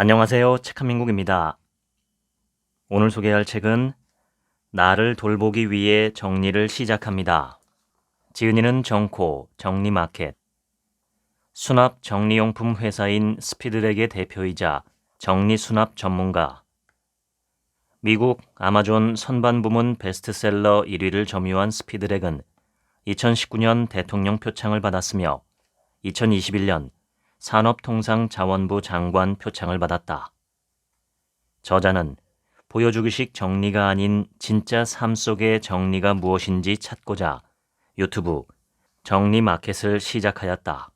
안녕하세요. 책한민국입니다. 오늘 소개할 책은 나를 돌보기 위해 정리를 시작합니다. 지은이는 정코, 정리마켓. 수납 정리용품 회사인 스피드렉의 대표이자 정리수납 전문가. 미국 아마존 선반 부문 베스트셀러 1위를 점유한 스피드렉은 2019년 대통령 표창을 받았으며 2021년 산업통상자원부 장관 표창을 받았다. 저자는 보여주기식 정리가 아닌 진짜 삶 속의 정리가 무엇인지 찾고자 유튜브 정리마켓을 시작하였다.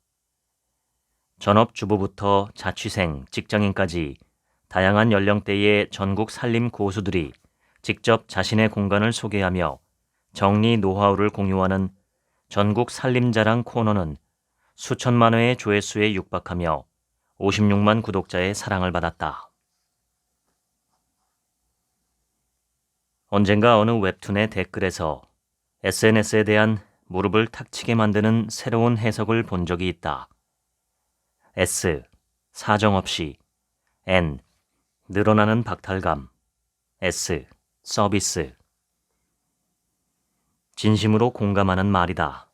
전업주부부터 자취생, 직장인까지 다양한 연령대의 전국 살림 고수들이 직접 자신의 공간을 소개하며 정리 노하우를 공유하는 전국 살림자랑 코너는 수천만 회의 조회수에 육박하며 56만 구독자의 사랑을 받았다. 언젠가 어느 웹툰의 댓글에서 SNS에 대한 무릎을 탁 치게 만드는 새로운 해석을 본 적이 있다. S. 사정없이. N. 늘어나는 박탈감. S. 서비스. 진심으로 공감하는 말이다.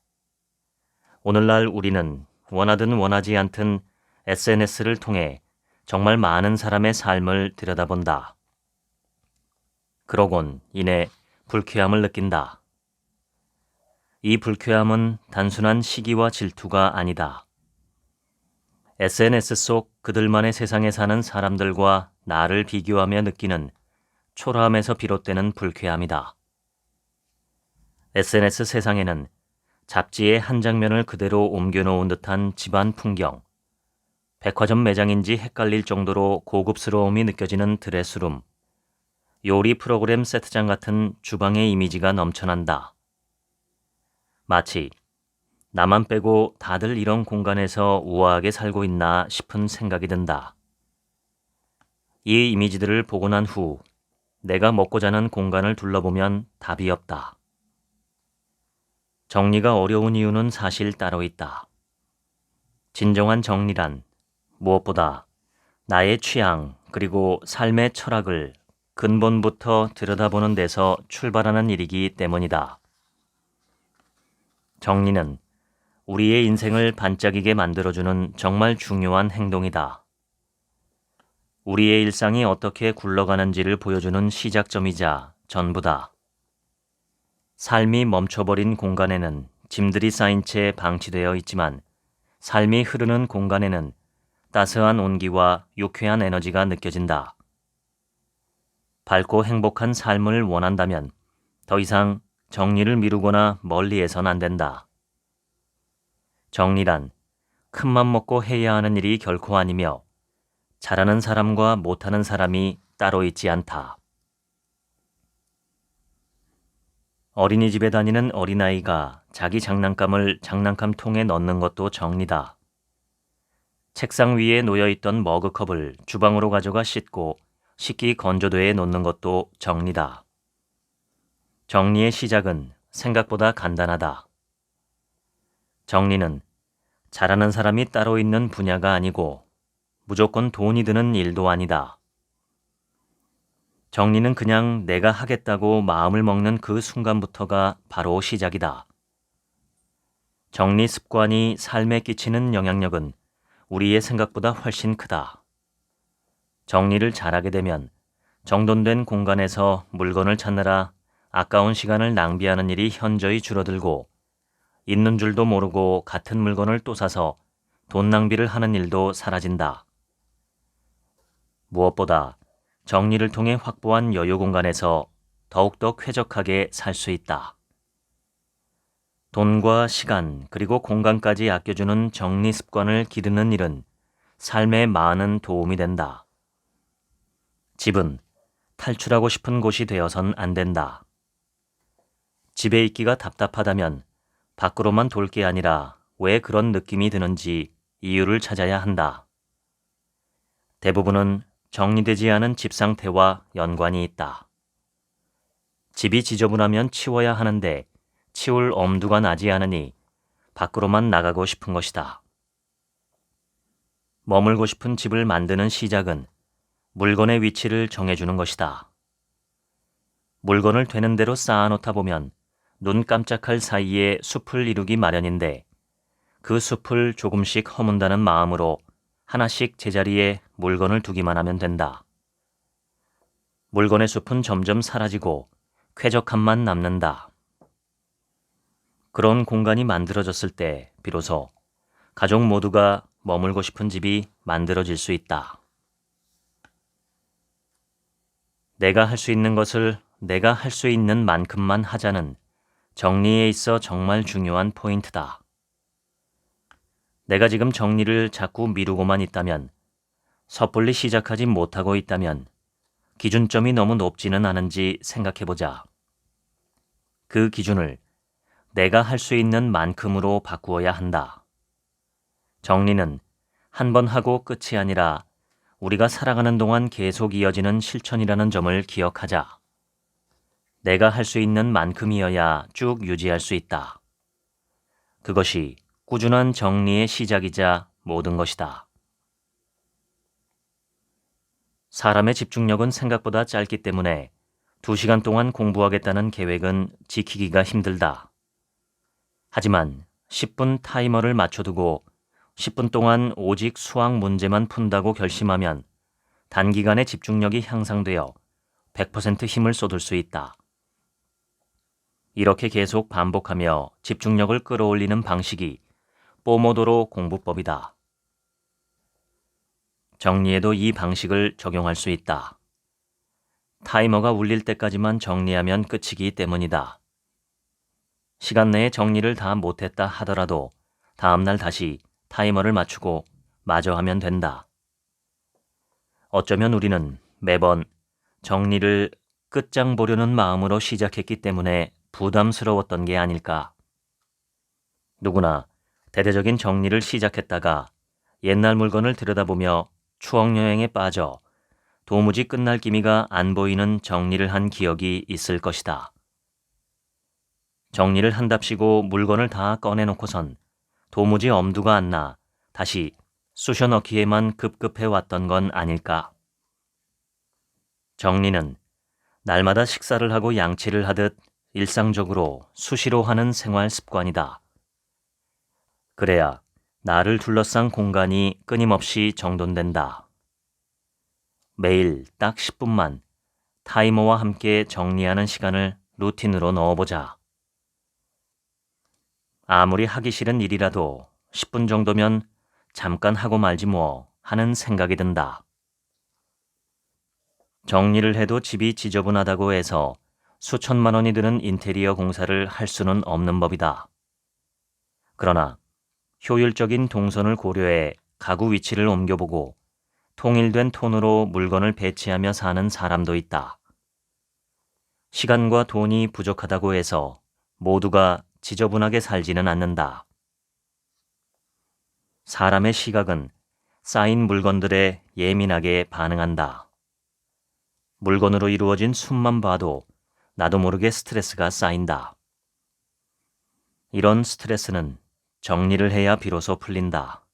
오늘날 우리는 원하든 원하지 않든 SNS를 통해 정말 많은 사람의 삶을 들여다본다. 그러곤 이내 불쾌함을 느낀다. 이 불쾌함은 단순한 시기와 질투가 아니다. SNS 속 그들만의 세상에 사는 사람들과 나를 비교하며 느끼는 초라함에서 비롯되는 불쾌함이다. SNS 세상에는 잡지의 한 장면을 그대로 옮겨놓은 듯한 집안 풍경, 백화점 매장인지 헷갈릴 정도로 고급스러움이 느껴지는 드레스룸, 요리 프로그램 세트장 같은 주방의 이미지가 넘쳐난다. 마치 나만 빼고 다들 이런 공간에서 우아하게 살고 있나 싶은 생각이 든다. 이 이미지들을 보고 난 후 내가 먹고 자는 공간을 둘러보면 답이 없다. 정리가 어려운 이유는 사실 따로 있다. 진정한 정리란 무엇보다 나의 취향 그리고 삶의 철학을 근본부터 들여다보는 데서 출발하는 일이기 때문이다. 정리는 우리의 인생을 반짝이게 만들어주는 정말 중요한 행동이다. 우리의 일상이 어떻게 굴러가는지를 보여주는 시작점이자 전부다. 삶이 멈춰버린 공간에는 짐들이 쌓인 채 방치되어 있지만 삶이 흐르는 공간에는 따스한 온기와 유쾌한 에너지가 느껴진다. 밝고 행복한 삶을 원한다면 더 이상 정리를 미루거나 멀리해선 안 된다. 정리란 큰맘 먹고 해야 하는 일이 결코 아니며 잘하는 사람과 못하는 사람이 따로 있지 않다. 어린이집에 다니는 어린아이가 자기 장난감을 장난감통에 넣는 것도 정리다. 책상 위에 놓여있던 머그컵을 주방으로 가져가 씻고 식기 건조대에 놓는 것도 정리다. 정리의 시작은 생각보다 간단하다. 정리는 잘하는 사람이 따로 있는 분야가 아니고 무조건 돈이 드는 일도 아니다. 정리는 그냥 내가 하겠다고 마음을 먹는 그 순간부터가 바로 시작이다. 정리 습관이 삶에 끼치는 영향력은 우리의 생각보다 훨씬 크다. 정리를 잘하게 되면 정돈된 공간에서 물건을 찾느라 아까운 시간을 낭비하는 일이 현저히 줄어들고 있는 줄도 모르고 같은 물건을 또 사서 돈 낭비를 하는 일도 사라진다. 무엇보다 정리를 통해 확보한 여유 공간에서 더욱더 쾌적하게 살 수 있다. 돈과 시간 그리고 공간까지 아껴주는 정리 습관을 기르는 일은 삶에 많은 도움이 된다. 집은 탈출하고 싶은 곳이 되어선 안 된다. 집에 있기가 답답하다면 밖으로만 돌 게 아니라 왜 그런 느낌이 드는지 이유를 찾아야 한다. 대부분은 정리되지 않은 집 상태와 연관이 있다. 집이 지저분하면 치워야 하는데 치울 엄두가 나지 않으니 밖으로만 나가고 싶은 것이다. 머물고 싶은 집을 만드는 시작은 물건의 위치를 정해주는 것이다. 물건을 되는 대로 쌓아놓다 보면 눈 깜짝할 사이에 숲을 이루기 마련인데 그 숲을 조금씩 허문다는 마음으로 하나씩 제자리에 물건을 두기만 하면 된다. 물건의 숲은 점점 사라지고 쾌적함만 남는다. 그런 공간이 만들어졌을 때 비로소 가족 모두가 머물고 싶은 집이 만들어질 수 있다. 내가 할 수 있는 것을 내가 할 수 있는 만큼만 하자는 정리에 있어 정말 중요한 포인트다. 내가 지금 정리를 자꾸 미루고만 있다면, 섣불리 시작하지 못하고 있다면 기준점이 너무 높지는 않은지 생각해보자. 그 기준을 내가 할 수 있는 만큼으로 바꾸어야 한다. 정리는 한 번 하고 끝이 아니라 우리가 살아가는 동안 계속 이어지는 실천이라는 점을 기억하자. 내가 할 수 있는 만큼이어야 쭉 유지할 수 있다. 그것이 꾸준한 정리의 시작이자 모든 것이다. 사람의 집중력은 생각보다 짧기 때문에 2시간 동안 공부하겠다는 계획은 지키기가 힘들다. 하지만 10분 타이머를 맞춰두고 10분 동안 오직 수학 문제만 푼다고 결심하면 단기간에 집중력이 향상되어 100% 힘을 쏟을 수 있다. 이렇게 계속 반복하며 집중력을 끌어올리는 방식이 포모도로 공부법이다. 정리에도 이 방식을 적용할 수 있다. 타이머가 울릴 때까지만 정리하면 끝이기 때문이다. 시간 내에 정리를 다 못했다 하더라도 다음날 다시 타이머를 맞추고 마저 하면 된다. 어쩌면 우리는 매번 정리를 끝장 보려는 마음으로 시작했기 때문에 부담스러웠던 게 아닐까. 누구나 대대적인 정리를 시작했다가 옛날 물건을 들여다보며 추억여행에 빠져 도무지 끝날 기미가 안 보이는 정리를 한 기억이 있을 것이다. 정리를 한답시고 물건을 다 꺼내놓고선 도무지 엄두가 안 나 다시 쑤셔 넣기에만 급급해 왔던 건 아닐까. 정리는 날마다 식사를 하고 양치를 하듯 일상적으로 수시로 하는 생활 습관이다. 그래야 나를 둘러싼 공간이 끊임없이 정돈된다. 매일 딱 10분만 타이머와 함께 정리하는 시간을 루틴으로 넣어보자. 아무리 하기 싫은 일이라도 10분 정도면 잠깐 하고 말지 뭐 하는 생각이 든다. 정리를 해도 집이 지저분하다고 해서 수천만 원이 드는 인테리어 공사를 할 수는 없는 법이다. 그러나 효율적인 동선을 고려해 가구 위치를 옮겨보고 통일된 톤으로 물건을 배치하며 사는 사람도 있다. 시간과 돈이 부족하다고 해서 모두가 지저분하게 살지는 않는다. 사람의 시각은 쌓인 물건들에 예민하게 반응한다. 물건으로 이루어진 숲만 봐도 나도 모르게 스트레스가 쌓인다. 이런 스트레스는 정리를 해야 비로소 풀린다.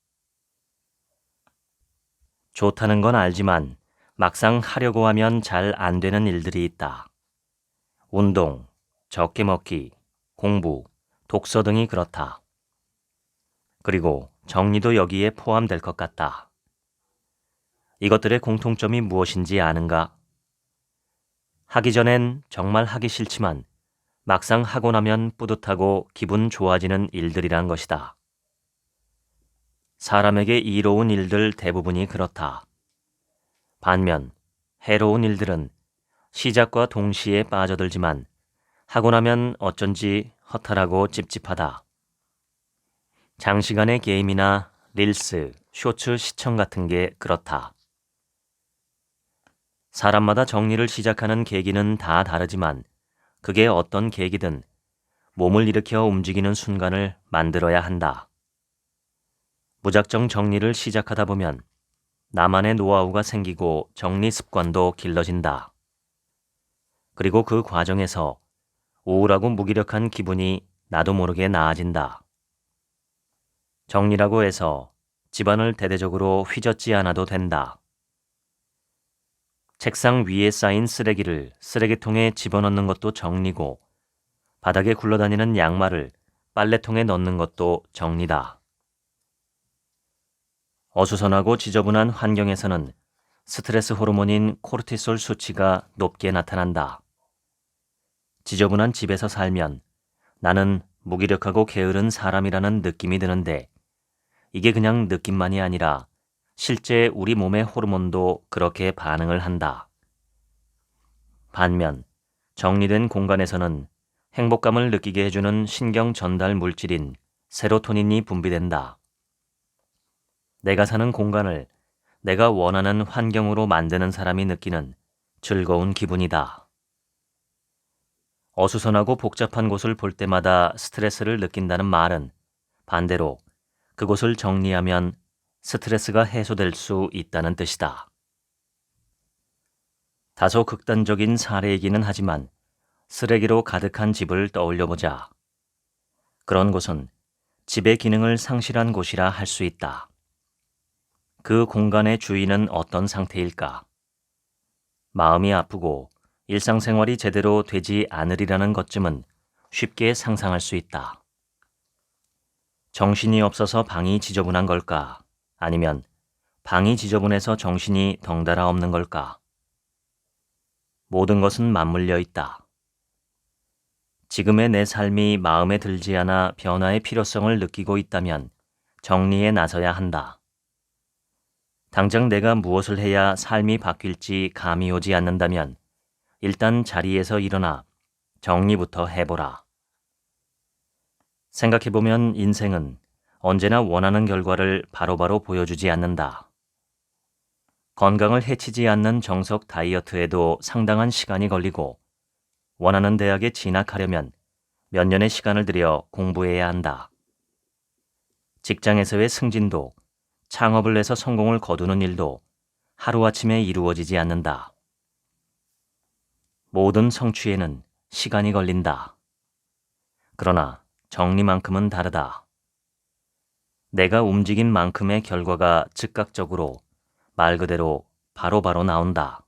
좋다는 건 알지만 막상 하려고 하면 잘 안 되는 일들이 있다. 운동, 적게 먹기, 공부, 독서 등이 그렇다. 그리고 정리도 여기에 포함될 것 같다. 이것들의 공통점이 무엇인지 아는가? 하기 전엔 정말 하기 싫지만 막상 하고 나면 뿌듯하고 기분 좋아지는 일들이란 것이다. 사람에게 이로운 일들 대부분이 그렇다. 반면 해로운 일들은 시작과 동시에 빠져들지만 하고 나면 어쩐지 허탈하고 찝찝하다. 장시간의 게임이나 릴스, 쇼츠 시청 같은 게 그렇다. 사람마다 정리를 시작하는 계기는 다 다르지만 그게 어떤 계기든 몸을 일으켜 움직이는 순간을 만들어야 한다. 무작정 정리를 시작하다 보면 나만의 노하우가 생기고 정리 습관도 길러진다. 그리고 그 과정에서 우울하고 무기력한 기분이 나도 모르게 나아진다. 정리라고 해서 집안을 대대적으로 휘젓지 않아도 된다. 책상 위에 쌓인 쓰레기를 쓰레기통에 집어넣는 것도 정리고 바닥에 굴러다니는 양말을 빨래통에 넣는 것도 정리다. 어수선하고 지저분한 환경에서는 스트레스 호르몬인 코르티솔 수치가 높게 나타난다. 지저분한 집에서 살면 나는 무기력하고 게으른 사람이라는 느낌이 드는데 이게 그냥 느낌만이 아니라 실제 우리 몸의 호르몬도 그렇게 반응을 한다. 반면 정리된 공간에서는 행복감을 느끼게 해주는 신경 전달 물질인 세로토닌이 분비된다. 내가 사는 공간을 내가 원하는 환경으로 만드는 사람이 느끼는 즐거운 기분이다. 어수선하고 복잡한 곳을 볼 때마다 스트레스를 느낀다는 말은 반대로 그곳을 정리하면 스트레스가 해소될 수 있다는 뜻이다. 다소 극단적인 사례이기는 하지만 쓰레기로 가득한 집을 떠올려보자. 그런 곳은 집의 기능을 상실한 곳이라 할 수 있다. 그 공간의 주인은 어떤 상태일까? 마음이 아프고 일상생활이 제대로 되지 않으리라는 것쯤은 쉽게 상상할 수 있다. 정신이 없어서 방이 지저분한 걸까? 아니면 방이 지저분해서 정신이 덩달아 없는 걸까? 모든 것은 맞물려 있다. 지금의 내 삶이 마음에 들지 않아 변화의 필요성을 느끼고 있다면 정리에 나서야 한다. 당장 내가 무엇을 해야 삶이 바뀔지 감이 오지 않는다면 일단 자리에서 일어나 정리부터 해보라. 생각해보면 인생은 언제나 원하는 결과를 바로바로 보여주지 않는다. 건강을 해치지 않는 정석 다이어트에도 상당한 시간이 걸리고 원하는 대학에 진학하려면 몇 년의 시간을 들여 공부해야 한다. 직장에서의 승진도 창업을 해서 성공을 거두는 일도 하루아침에 이루어지지 않는다. 모든 성취에는 시간이 걸린다. 그러나 정리만큼은 다르다. 내가 움직인 만큼의 결과가 즉각적으로 말 그대로 바로바로 나온다.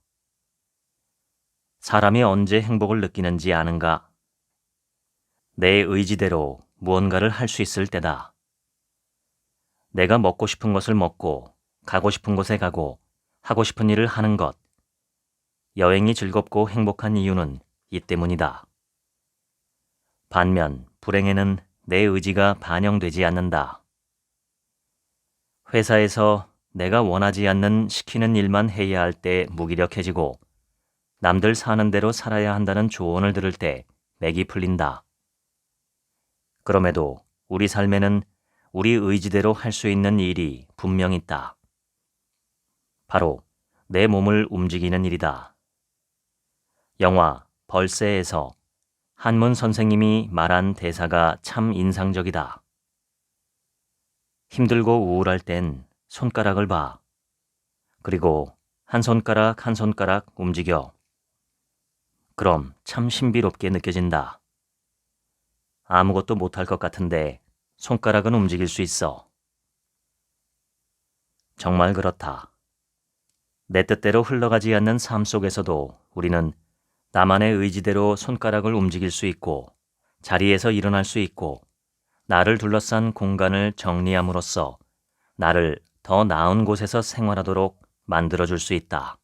사람이 언제 행복을 느끼는지 아는가? 내 의지대로 무언가를 할 수 있을 때다. 내가 먹고 싶은 것을 먹고 가고 싶은 곳에 가고 하고 싶은 일을 하는 것. 여행이 즐겁고 행복한 이유는 이 때문이다. 반면 불행에는 내 의지가 반영되지 않는다. 회사에서 내가 원하지 않는 시키는 일만 해야 할 때 무기력해지고 남들 사는 대로 살아야 한다는 조언을 들을 때 맥이 풀린다. 그럼에도 우리 삶에는 우리 의지대로 할 수 있는 일이 분명 있다. 바로 내 몸을 움직이는 일이다. 영화 벌새에서 한문 선생님이 말한 대사가 참 인상적이다. 힘들고 우울할 땐 손가락을 봐. 그리고 한 손가락 한 손가락 움직여. 그럼 참 신비롭게 느껴진다. 아무것도 못할 것 같은데 손가락은 움직일 수 있어. 정말 그렇다. 내 뜻대로 흘러가지 않는 삶 속에서도 우리는 나만의 의지대로 손가락을 움직일 수 있고 자리에서 일어날 수 있고 나를 둘러싼 공간을 정리함으로써 나를 더 나은 곳에서 생활하도록 만들어줄 수 있다.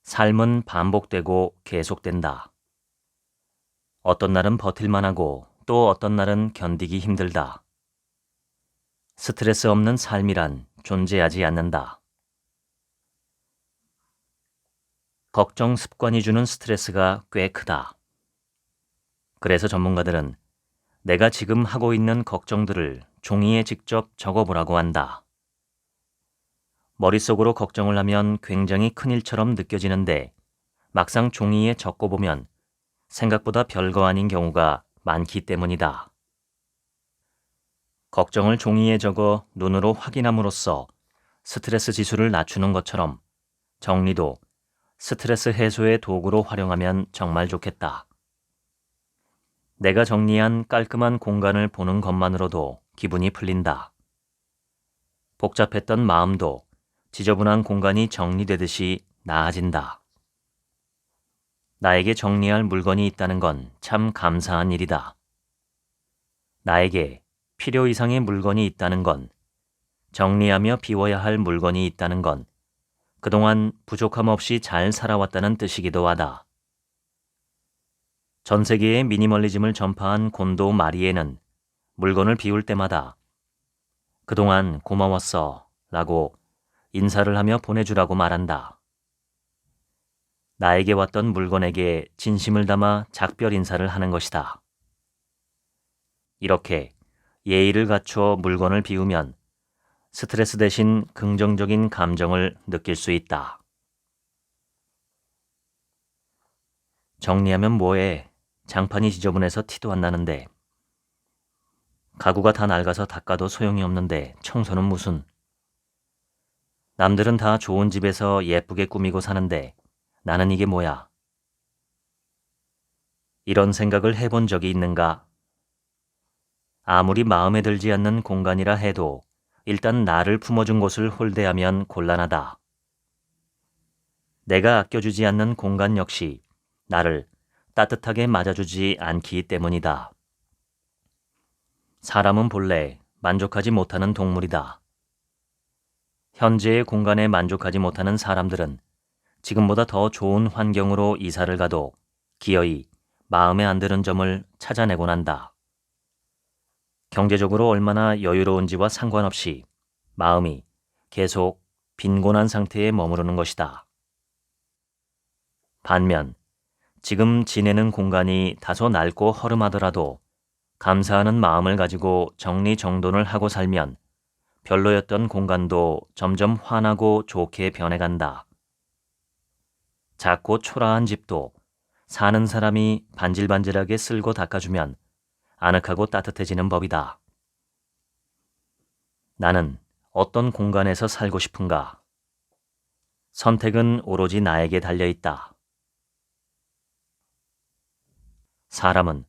삶은 반복되고 계속된다. 어떤 날은 버틸만 하고 또 어떤 날은 견디기 힘들다. 스트레스 없는 삶이란 존재하지 않는다. 걱정 습관이 주는 스트레스가 꽤 크다. 그래서 전문가들은 내가 지금 하고 있는 걱정들을 종이에 직접 적어보라고 한다. 머릿속으로 걱정을 하면 굉장히 큰 일처럼 느껴지는데 막상 종이에 적어보면 생각보다 별거 아닌 경우가 많기 때문이다. 걱정을 종이에 적어 눈으로 확인함으로써 스트레스 지수를 낮추는 것처럼 정리도 스트레스 해소의 도구로 활용하면 정말 좋겠다. 내가 정리한 깔끔한 공간을 보는 것만으로도 기분이 풀린다. 복잡했던 마음도 지저분한 공간이 정리되듯이 나아진다. 나에게 정리할 물건이 있다는 건 참 감사한 일이다. 나에게 필요 이상의 물건이 있다는 건, 정리하며 비워야 할 물건이 있다는 건 그동안 부족함 없이 잘 살아왔다는 뜻이기도 하다. 전 세계에 미니멀리즘을 전파한 곤도 마리에는 물건을 비울 때마다 그동안 고마웠어 라고 인사를 하며 보내주라고 말한다. 나에게 왔던 물건에게 진심을 담아 작별 인사를 하는 것이다. 이렇게 예의를 갖춰 물건을 비우면 스트레스 대신 긍정적인 감정을 느낄 수 있다. 정리하면 뭐해? 장판이 지저분해서 티도 안 나는데. 가구가 다 낡아서 닦아도 소용이 없는데 청소는 무슨. 남들은 다 좋은 집에서 예쁘게 꾸미고 사는데 나는 이게 뭐야? 이런 생각을 해본 적이 있는가? 아무리 마음에 들지 않는 공간이라 해도 일단 나를 품어준 곳을 홀대하면 곤란하다. 내가 아껴주지 않는 공간 역시 나를 따뜻하게 맞아주지 않기 때문이다. 사람은 본래 만족하지 못하는 동물이다. 현재의 공간에 만족하지 못하는 사람들은 지금보다 더 좋은 환경으로 이사를 가도 기어이 마음에 안 드는 점을 찾아내곤 한다. 경제적으로 얼마나 여유로운지와 상관없이 마음이 계속 빈곤한 상태에 머무르는 것이다. 반면 지금 지내는 공간이 다소 낡고 허름하더라도 감사하는 마음을 가지고 정리정돈을 하고 살면 별로였던 공간도 점점 환하고 좋게 변해간다. 작고 초라한 집도 사는 사람이 반질반질하게 쓸고 닦아주면 아늑하고 따뜻해지는 법이다. 나는 어떤 공간에서 살고 싶은가? 선택은 오로지 나에게 달려있다. 사람은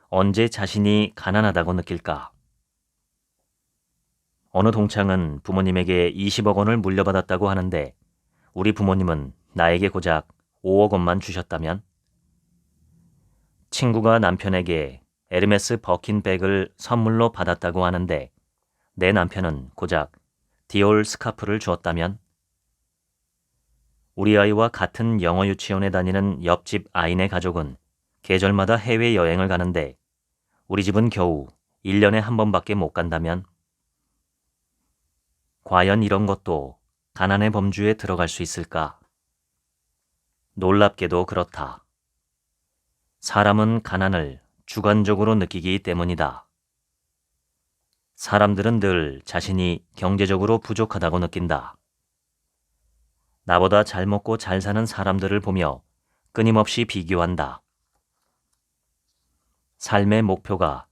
언제 자신이 가난하다고 느낄까? 어느 동창은 부모님에게 20억 원을 물려받았다고 하는데 우리 부모님은 나에게 고작 5억 원만 주셨다면? 친구가 남편에게 에르메스 버킨백을 선물로 받았다고 하는데 내 남편은 고작 디올 스카프를 주었다면? 우리 아이와 같은 영어 유치원에 다니는 옆집 아이네 가족은 계절마다 해외여행을 가는데 우리 집은 겨우 1년에 한 번밖에 못 간다면? 과연 이런 것도 가난의 범주에 들어갈 수 있을까? 놀랍게도 그렇다. 사람은 가난을 주관적으로 느끼기 때문이다. 사람들은 늘 자신이 경제적으로 부족하다고 느낀다. 나보다 잘 먹고 잘 사는 사람들을 보며 끊임없이 비교한다. 삶의 목표가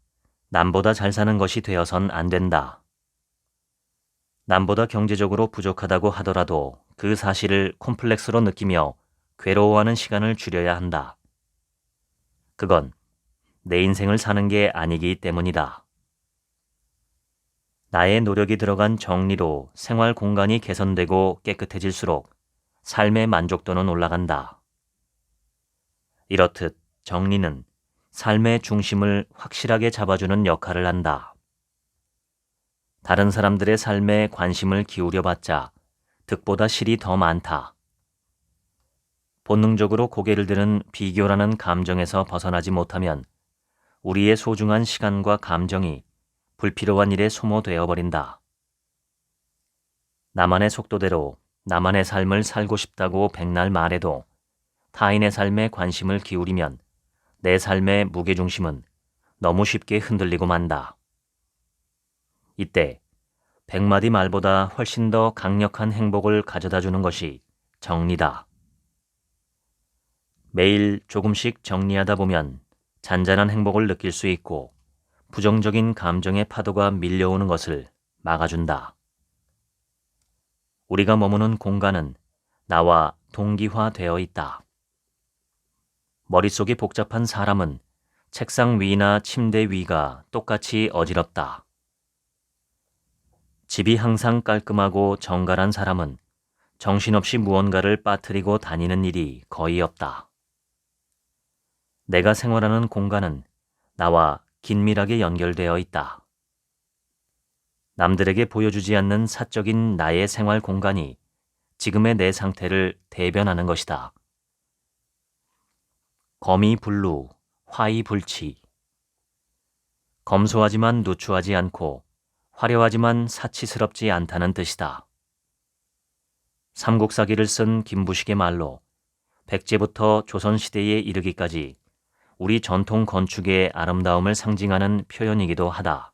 남보다 잘 사는 것이 되어선 안 된다. 남보다 경제적으로 부족하다고 하더라도 그 사실을 콤플렉스로 느끼며 괴로워하는 시간을 줄여야 한다. 그건 내 인생을 사는 게 아니기 때문이다. 나의 노력이 들어간 정리로 생활 공간이 개선되고 깨끗해질수록 삶의 만족도는 올라간다. 이렇듯 정리는 삶의 중심을 확실하게 잡아주는 역할을 한다. 다른 사람들의 삶에 관심을 기울여봤자 득보다 실이 더 많다. 본능적으로 고개를 드는 비교라는 감정에서 벗어나지 못하면 우리의 소중한 시간과 감정이 불필요한 일에 소모되어 버린다. 나만의 속도대로 나만의 삶을 살고 싶다고 백날 말해도 타인의 삶에 관심을 기울이면 내 삶의 무게중심은 너무 쉽게 흔들리고 만다. 이때 100마디 말보다 훨씬 더 강력한 행복을 가져다주는 것이 정리다. 매일 조금씩 정리하다 보면 잔잔한 행복을 느낄 수 있고 부정적인 감정의 파도가 밀려오는 것을 막아준다. 우리가 머무는 공간은 나와 동기화되어 있다. 머릿속이 복잡한 사람은 책상 위나 침대 위가 똑같이 어지럽다. 집이 항상 깔끔하고 정갈한 사람은 정신없이 무언가를 빠뜨리고 다니는 일이 거의 없다. 내가 생활하는 공간은 나와 긴밀하게 연결되어 있다. 남들에게 보여주지 않는 사적인 나의 생활 공간이 지금의 내 상태를 대변하는 것이다. 검이 불루, 화이 불치. 검소하지만 누추하지 않고 화려하지만 사치스럽지 않다는 뜻이다. 삼국사기를 쓴 김부식의 말로 백제부터 조선시대에 이르기까지 우리 전통 건축의 아름다움을 상징하는 표현이기도 하다.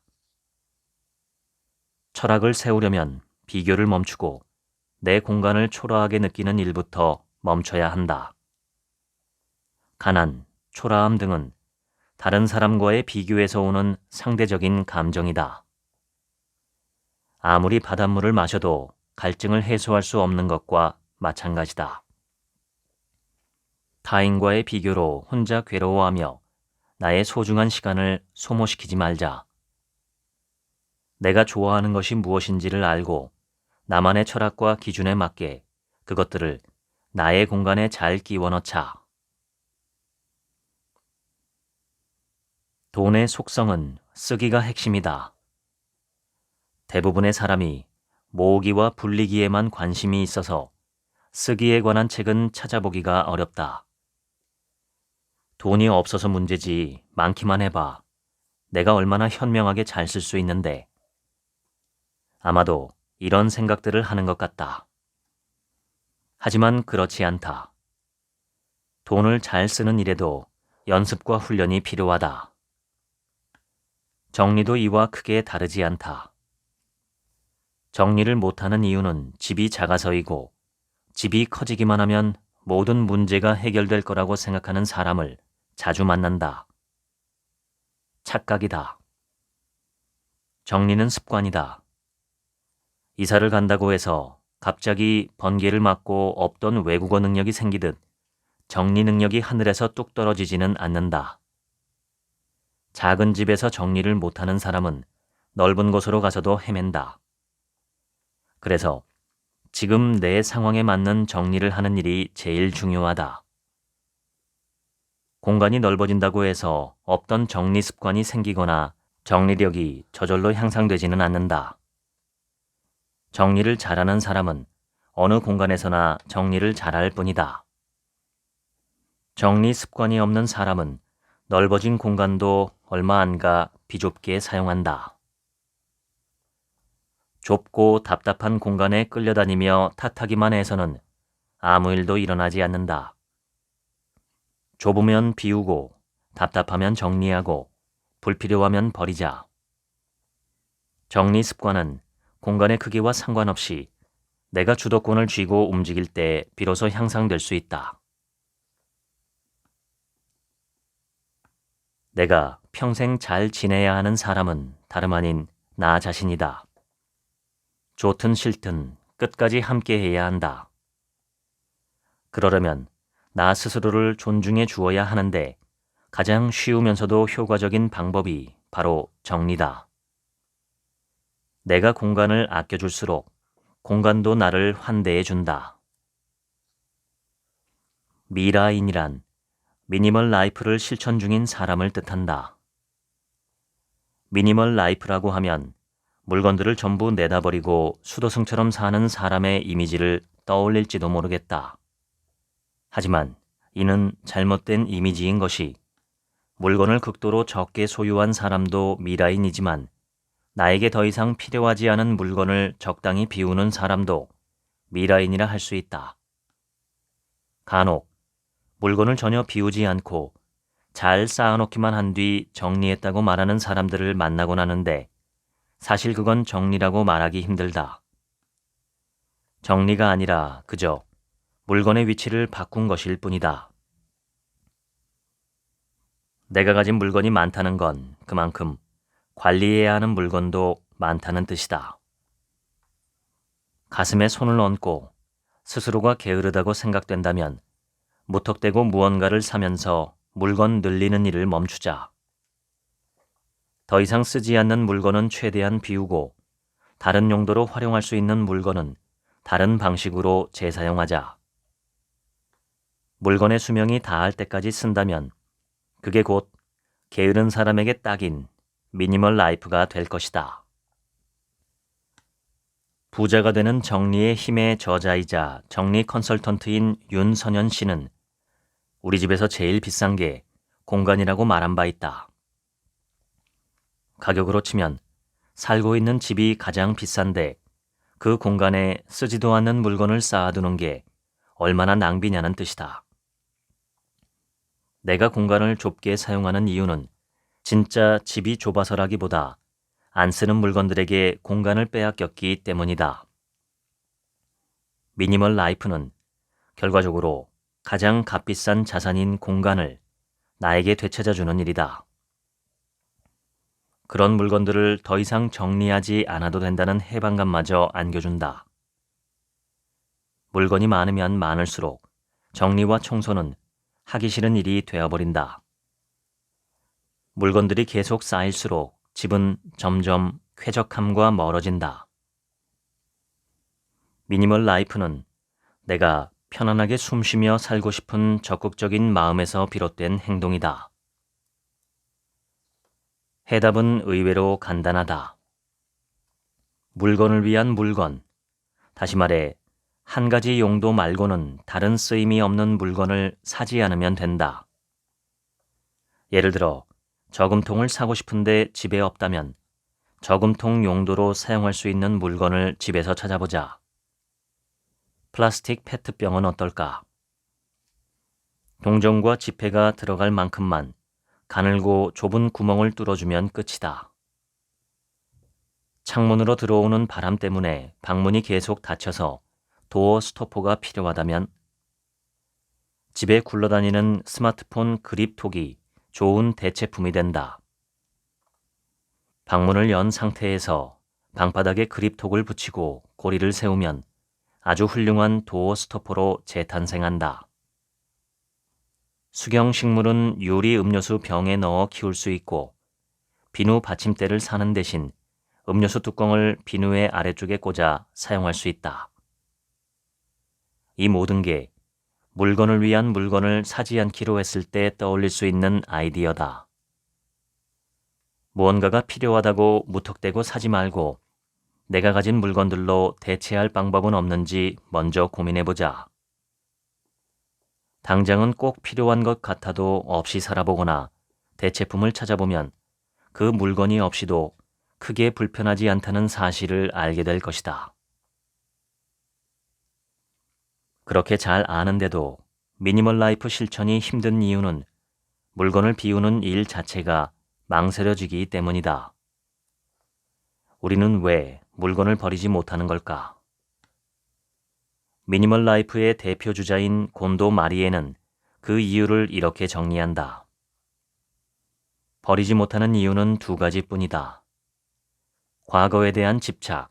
철학을 세우려면 비교를 멈추고 내 공간을 초라하게 느끼는 일부터 멈춰야 한다. 가난, 초라함 등은 다른 사람과의 비교에서 오는 상대적인 감정이다. 아무리 바닷물을 마셔도 갈증을 해소할 수 없는 것과 마찬가지다. 타인과의 비교로 혼자 괴로워하며 나의 소중한 시간을 소모시키지 말자. 내가 좋아하는 것이 무엇인지를 알고 나만의 철학과 기준에 맞게 그것들을 나의 공간에 잘 끼워 넣자. 돈의 속성은 쓰기가 핵심이다. 대부분의 사람이 모으기와 불리기에만 관심이 있어서 쓰기에 관한 책은 찾아보기가 어렵다. 돈이 없어서 문제지 많기만 해봐. 내가 얼마나 현명하게 잘 쓸 수 있는데. 아마도 이런 생각들을 하는 것 같다. 하지만 그렇지 않다. 돈을 잘 쓰는 일에도 연습과 훈련이 필요하다. 정리도 이와 크게 다르지 않다. 정리를 못하는 이유는 집이 작아서이고 집이 커지기만 하면 모든 문제가 해결될 거라고 생각하는 사람을 자주 만난다. 착각이다. 정리는 습관이다. 이사를 간다고 해서 갑자기 번개를 맞고 없던 외국어 능력이 생기듯 정리 능력이 하늘에서 뚝 떨어지지는 않는다. 작은 집에서 정리를 못하는 사람은 넓은 곳으로 가서도 헤맨다. 그래서 지금 내 상황에 맞는 정리를 하는 일이 제일 중요하다. 공간이 넓어진다고 해서 없던 정리 습관이 생기거나 정리력이 저절로 향상되지는 않는다. 정리를 잘하는 사람은 어느 공간에서나 정리를 잘할 뿐이다. 정리 습관이 없는 사람은 넓어진 공간도 얼마 안 가 비좁게 사용한다. 좁고 답답한 공간에 끌려다니며 탓하기만 해서는 아무 일도 일어나지 않는다. 좁으면 비우고 답답하면 정리하고 불필요하면 버리자. 정리 습관은 공간의 크기와 상관없이 내가 주도권을 쥐고 움직일 때 비로소 향상될 수 있다. 내가 평생 잘 지내야 하는 사람은 다름 아닌 나 자신이다. 좋든 싫든 끝까지 함께 해야 한다. 그러려면 나 스스로를 존중해 주어야 하는데 가장 쉬우면서도 효과적인 방법이 바로 정리다. 내가 공간을 아껴줄수록 공간도 나를 환대해 준다. 미라인이란 미니멀 라이프를 실천 중인 사람을 뜻한다. 미니멀 라이프라고 하면 물건들을 전부 내다버리고 수도승처럼 사는 사람의 이미지를 떠올릴지도 모르겠다. 하지만 이는 잘못된 이미지인 것이 물건을 극도로 적게 소유한 사람도 미라인이지만 나에게 더 이상 필요하지 않은 물건을 적당히 비우는 사람도 미라인이라 할 수 있다. 간혹 물건을 전혀 비우지 않고 잘 쌓아놓기만 한 뒤 정리했다고 말하는 사람들을 만나곤 하는데 사실 그건 정리라고 말하기 힘들다. 정리가 아니라 그저 물건의 위치를 바꾼 것일 뿐이다. 내가 가진 물건이 많다는 건 그만큼 관리해야 하는 물건도 많다는 뜻이다. 가슴에 손을 얹고 스스로가 게으르다고 생각된다면 무턱대고 무언가를 사면서 물건 늘리는 일을 멈추자. 더 이상 쓰지 않는 물건은 최대한 비우고 다른 용도로 활용할 수 있는 물건은 다른 방식으로 재사용하자. 물건의 수명이 다할 때까지 쓴다면 그게 곧 게으른 사람에게 딱인 미니멀 라이프가 될 것이다. 부자가 되는 정리의 힘의 저자이자 정리 컨설턴트인 윤선현 씨는 우리 집에서 제일 비싼 게 공간이라고 말한 바 있다. 가격으로 치면 살고 있는 집이 가장 비싼데 그 공간에 쓰지도 않는 물건을 쌓아두는 게 얼마나 낭비냐는 뜻이다. 내가 공간을 좁게 사용하는 이유는 진짜 집이 좁아서라기보다 안 쓰는 물건들에게 공간을 빼앗겼기 때문이다. 미니멀 라이프는 결과적으로 가장 값비싼 자산인 공간을 나에게 되찾아주는 일이다. 그런 물건들을 더 이상 정리하지 않아도 된다는 해방감마저 안겨준다. 물건이 많으면 많을수록 정리와 청소는 하기 싫은 일이 되어버린다. 물건들이 계속 쌓일수록 집은 점점 쾌적함과 멀어진다. 미니멀 라이프는 내가 편안하게 숨쉬며 살고 싶은 적극적인 마음에서 비롯된 행동이다. 해답은 의외로 간단하다. 물건을 위한 물건, 다시 말해 한 가지 용도 말고는 다른 쓰임이 없는 물건을 사지 않으면 된다. 예를 들어 저금통을 사고 싶은데 집에 없다면 저금통 용도로 사용할 수 있는 물건을 집에서 찾아보자. 플라스틱 페트병은 어떨까? 동전과 지폐가 들어갈 만큼만 가늘고 좁은 구멍을 뚫어주면 끝이다. 창문으로 들어오는 바람 때문에 방문이 계속 닫혀서 도어 스토퍼가 필요하다면 집에 굴러다니는 스마트폰 그립톡이 좋은 대체품이 된다. 방문을 연 상태에서 방바닥에 그립톡을 붙이고 고리를 세우면 아주 훌륭한 도어 스토퍼로 재탄생한다. 수경 식물은 유리 음료수 병에 넣어 키울 수 있고 비누 받침대를 사는 대신 음료수 뚜껑을 비누의 아래쪽에 꽂아 사용할 수 있다. 이 모든 게 물건을 위한 물건을 사지 않기로 했을 때 떠올릴 수 있는 아이디어다. 무언가가 필요하다고 무턱대고 사지 말고 내가 가진 물건들로 대체할 방법은 없는지 먼저 고민해보자. 당장은 꼭 필요한 것 같아도 없이 살아보거나 대체품을 찾아보면 그 물건이 없이도 크게 불편하지 않다는 사실을 알게 될 것이다. 그렇게 잘 아는데도 미니멀 라이프 실천이 힘든 이유는 물건을 비우는 일 자체가 망설여지기 때문이다. 우리는 왜 물건을 버리지 못하는 걸까? 미니멀 라이프의 대표 주자인 곤도 마리에는 그 이유를 이렇게 정리한다. 버리지 못하는 이유는 두 가지뿐이다. 과거에 대한 집착,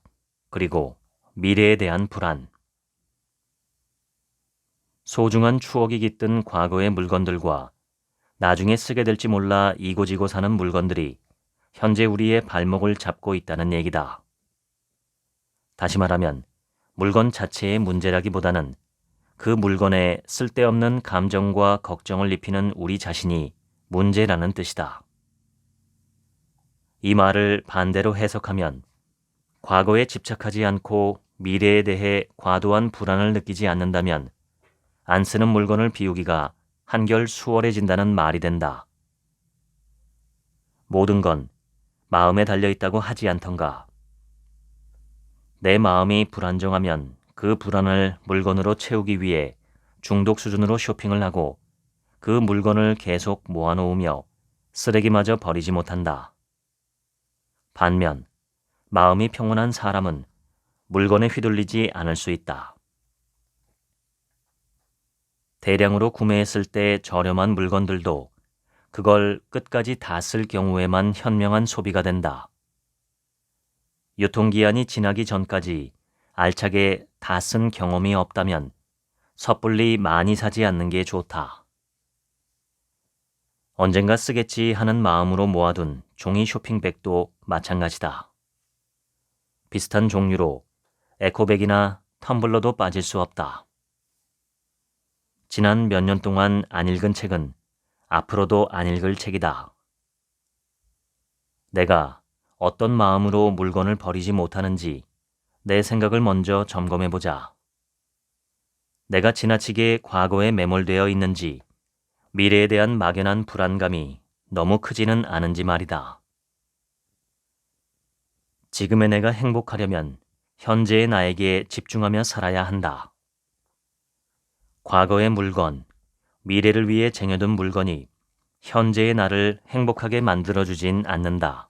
그리고 미래에 대한 불안. 소중한 추억이 깃든 과거의 물건들과 나중에 쓰게 될지 몰라 이고지고 사는 물건들이 현재 우리의 발목을 잡고 있다는 얘기다. 다시 말하면 물건 자체의 문제라기보다는 그 물건에 쓸데없는 감정과 걱정을 입히는 우리 자신이 문제라는 뜻이다. 이 말을 반대로 해석하면 과거에 집착하지 않고 미래에 대해 과도한 불안을 느끼지 않는다면 안 쓰는 물건을 비우기가 한결 수월해진다는 말이 된다. 모든 건 마음에 달려있다고 하지 않던가. 내 마음이 불안정하면 그 불안을 물건으로 채우기 위해 중독 수준으로 쇼핑을 하고 그 물건을 계속 모아놓으며 쓰레기마저 버리지 못한다. 반면 마음이 평온한 사람은 물건에 휘둘리지 않을 수 있다. 대량으로 구매했을 때 저렴한 물건들도 그걸 끝까지 다 쓸 경우에만 현명한 소비가 된다. 유통기한이 지나기 전까지 알차게 다 쓴 경험이 없다면 섣불리 많이 사지 않는 게 좋다. 언젠가 쓰겠지 하는 마음으로 모아둔 종이 쇼핑백도 마찬가지다. 비슷한 종류로 에코백이나 텀블러도 빠질 수 없다. 지난 몇 년 동안 안 읽은 책은 앞으로도 안 읽을 책이다. 내가 어떤 마음으로 물건을 버리지 못하는지 내 생각을 먼저 점검해보자. 내가 지나치게 과거에 매몰되어 있는지, 미래에 대한 막연한 불안감이 너무 크지는 않은지 말이다. 지금의 내가 행복하려면 현재의 나에게 집중하며 살아야 한다. 과거의 물건, 미래를 위해 쟁여둔 물건이 현재의 나를 행복하게 만들어주진 않는다.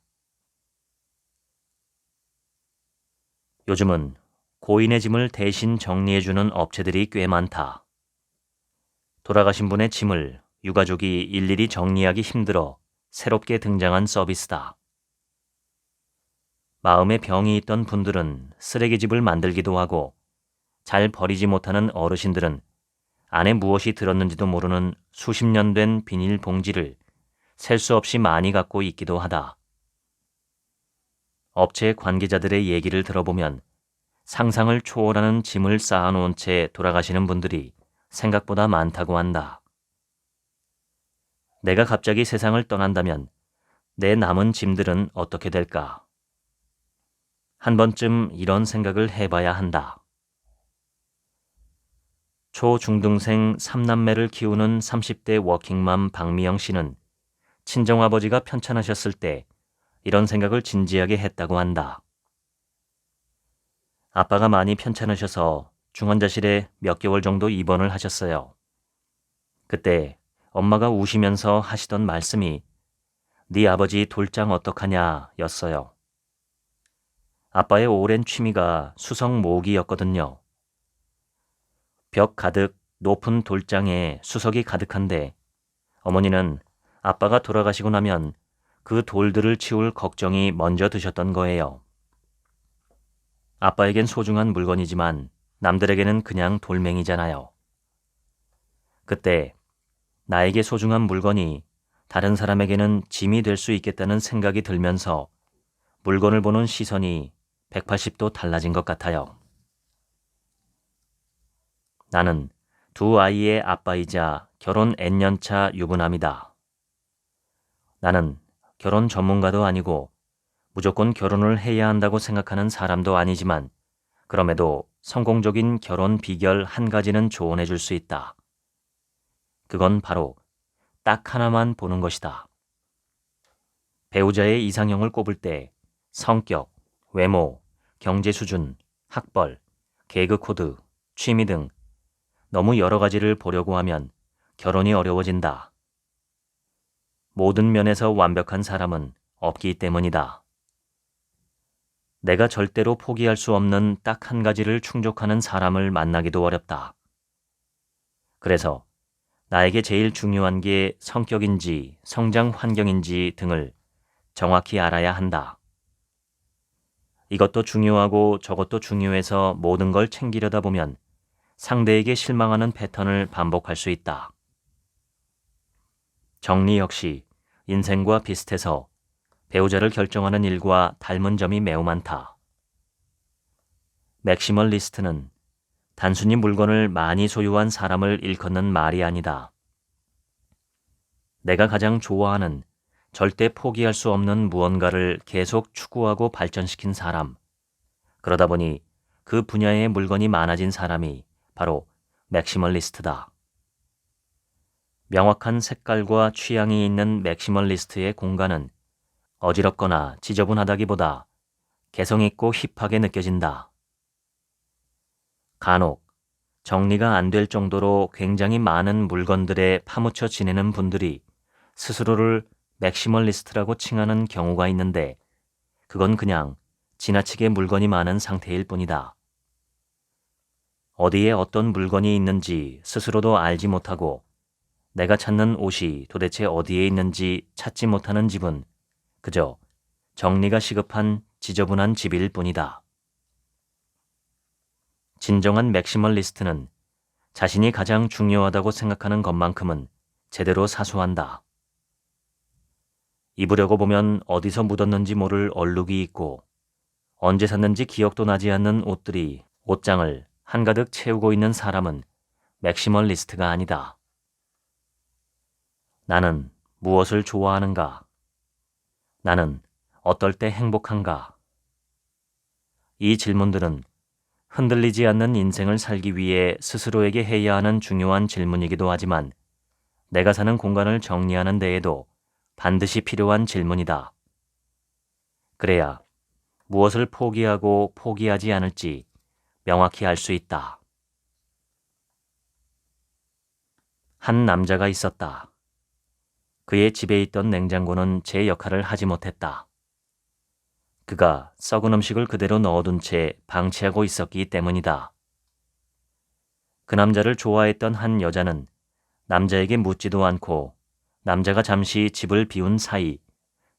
요즘은 고인의 짐을 대신 정리해주는 업체들이 꽤 많다. 돌아가신 분의 짐을 유가족이 일일이 정리하기 힘들어 새롭게 등장한 서비스다. 마음에 병이 있던 분들은 쓰레기집을 만들기도 하고, 잘 버리지 못하는 어르신들은 안에 무엇이 들었는지도 모르는 수십 년 된 비닐봉지를 셀 수 없이 많이 갖고 있기도 하다. 업체 관계자들의 얘기를 들어보면 상상을 초월하는 짐을 쌓아놓은 채 돌아가시는 분들이 생각보다 많다고 한다. 내가 갑자기 세상을 떠난다면 내 남은 짐들은 어떻게 될까? 한 번쯤 이런 생각을 해봐야 한다. 초중등생 3남매를 키우는 30대 워킹맘 박미영 씨는 친정아버지가 편찮으셨을 때 이런 생각을 진지하게 했다고 한다. 아빠가 많이 편찮으셔서 중환자실에 몇 개월 정도 입원을 하셨어요. 그때 엄마가 우시면서 하시던 말씀이 "네 아버지 돌장 어떡하냐" 였어요. 아빠의 오랜 취미가 수석 모으기였거든요. 벽 가득 높은 돌장에 수석이 가득한데 어머니는 아빠가 돌아가시고 나면 그 돌들을 치울 걱정이 먼저 드셨던 거예요. 아빠에겐 소중한 물건이지만 남들에게는 그냥 돌멩이잖아요. 그때 나에게 소중한 물건이 다른 사람에게는 짐이 될 수 있겠다는 생각이 들면서 물건을 보는 시선이 180도 달라진 것 같아요. 나는 두 아이의 아빠이자 결혼 N년차 유부남이다. 나는 결혼 전문가도 아니고 무조건 결혼을 해야 한다고 생각하는 사람도 아니지만 그럼에도 성공적인 결혼 비결 한 가지는 조언해 줄 수 있다. 그건 바로 딱 하나만 보는 것이다. 배우자의 이상형을 꼽을 때 성격, 외모, 경제 수준, 학벌, 개그 코드, 취미 등 너무 여러 가지를 보려고 하면 결혼이 어려워진다. 모든 면에서 완벽한 사람은 없기 때문이다. 내가 절대로 포기할 수 없는 딱 한 가지를 충족하는 사람을 만나기도 어렵다. 그래서 나에게 제일 중요한 게 성격인지 성장 환경인지 등을 정확히 알아야 한다. 이것도 중요하고 저것도 중요해서 모든 걸 챙기려다 보면 상대에게 실망하는 패턴을 반복할 수 있다. 정리 역시 인생과 비슷해서 배우자를 결정하는 일과 닮은 점이 매우 많다. 맥시멀리스트는 단순히 물건을 많이 소유한 사람을 일컫는 말이 아니다. 내가 가장 좋아하는 절대 포기할 수 없는 무언가를 계속 추구하고 발전시킨 사람. 그러다 보니 그 분야의 물건이 많아진 사람이 바로 맥시멀리스트다. 명확한 색깔과 취향이 있는 맥시멀리스트의 공간은 어지럽거나 지저분하다기보다 개성있고 힙하게 느껴진다. 간혹 정리가 안 될 정도로 굉장히 많은 물건들에 파묻혀 지내는 분들이 스스로를 맥시멀리스트라고 칭하는 경우가 있는데 그건 그냥 지나치게 물건이 많은 상태일 뿐이다. 어디에 어떤 물건이 있는지 스스로도 알지 못하고 내가 찾는 옷이 도대체 어디에 있는지 찾지 못하는 집은 그저 정리가 시급한 지저분한 집일 뿐이다. 진정한 맥시멀리스트는 자신이 가장 중요하다고 생각하는 것만큼은 제대로 사수한다. 입으려고 보면 어디서 묻었는지 모를 얼룩이 있고 언제 샀는지 기억도 나지 않는 옷들이 옷장을 한가득 채우고 있는 사람은 맥시멀리스트가 아니다. 나는 무엇을 좋아하는가? 나는 어떨 때 행복한가? 이 질문들은 흔들리지 않는 인생을 살기 위해 스스로에게 해야 하는 중요한 질문이기도 하지만 내가 사는 공간을 정리하는 데에도 반드시 필요한 질문이다. 그래야 무엇을 포기하고 포기하지 않을지 명확히 알 수 있다. 한 남자가 있었다. 그의 집에 있던 냉장고는 제 역할을 하지 못했다. 그가 썩은 음식을 그대로 넣어둔 채 방치하고 있었기 때문이다. 그 남자를 좋아했던 한 여자는 남자에게 묻지도 않고 남자가 잠시 집을 비운 사이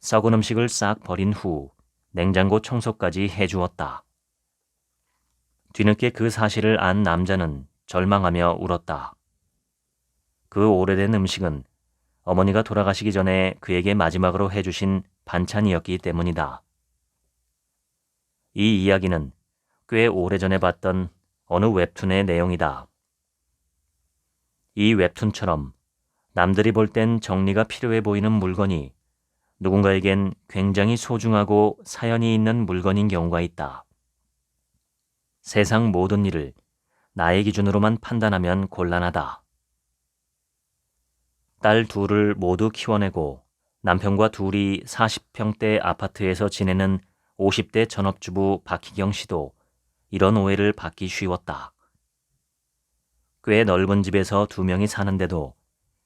썩은 음식을 싹 버린 후 냉장고 청소까지 해주었다. 뒤늦게 그 사실을 안 남자는 절망하며 울었다. 그 오래된 음식은 어머니가 돌아가시기 전에 그에게 마지막으로 해주신 반찬이었기 때문이다. 이 이야기는 꽤 오래전에 봤던 어느 웹툰의 내용이다. 이 웹툰처럼 남들이 볼 땐 정리가 필요해 보이는 물건이 누군가에겐 굉장히 소중하고 사연이 있는 물건인 경우가 있다. 세상 모든 일을 나의 기준으로만 판단하면 곤란하다. 딸 둘을 모두 키워내고 남편과 둘이 40평대 아파트에서 지내는 50대 전업주부 박희경 씨도 이런 오해를 받기 쉬웠다. 꽤 넓은 집에서 2명이 사는데도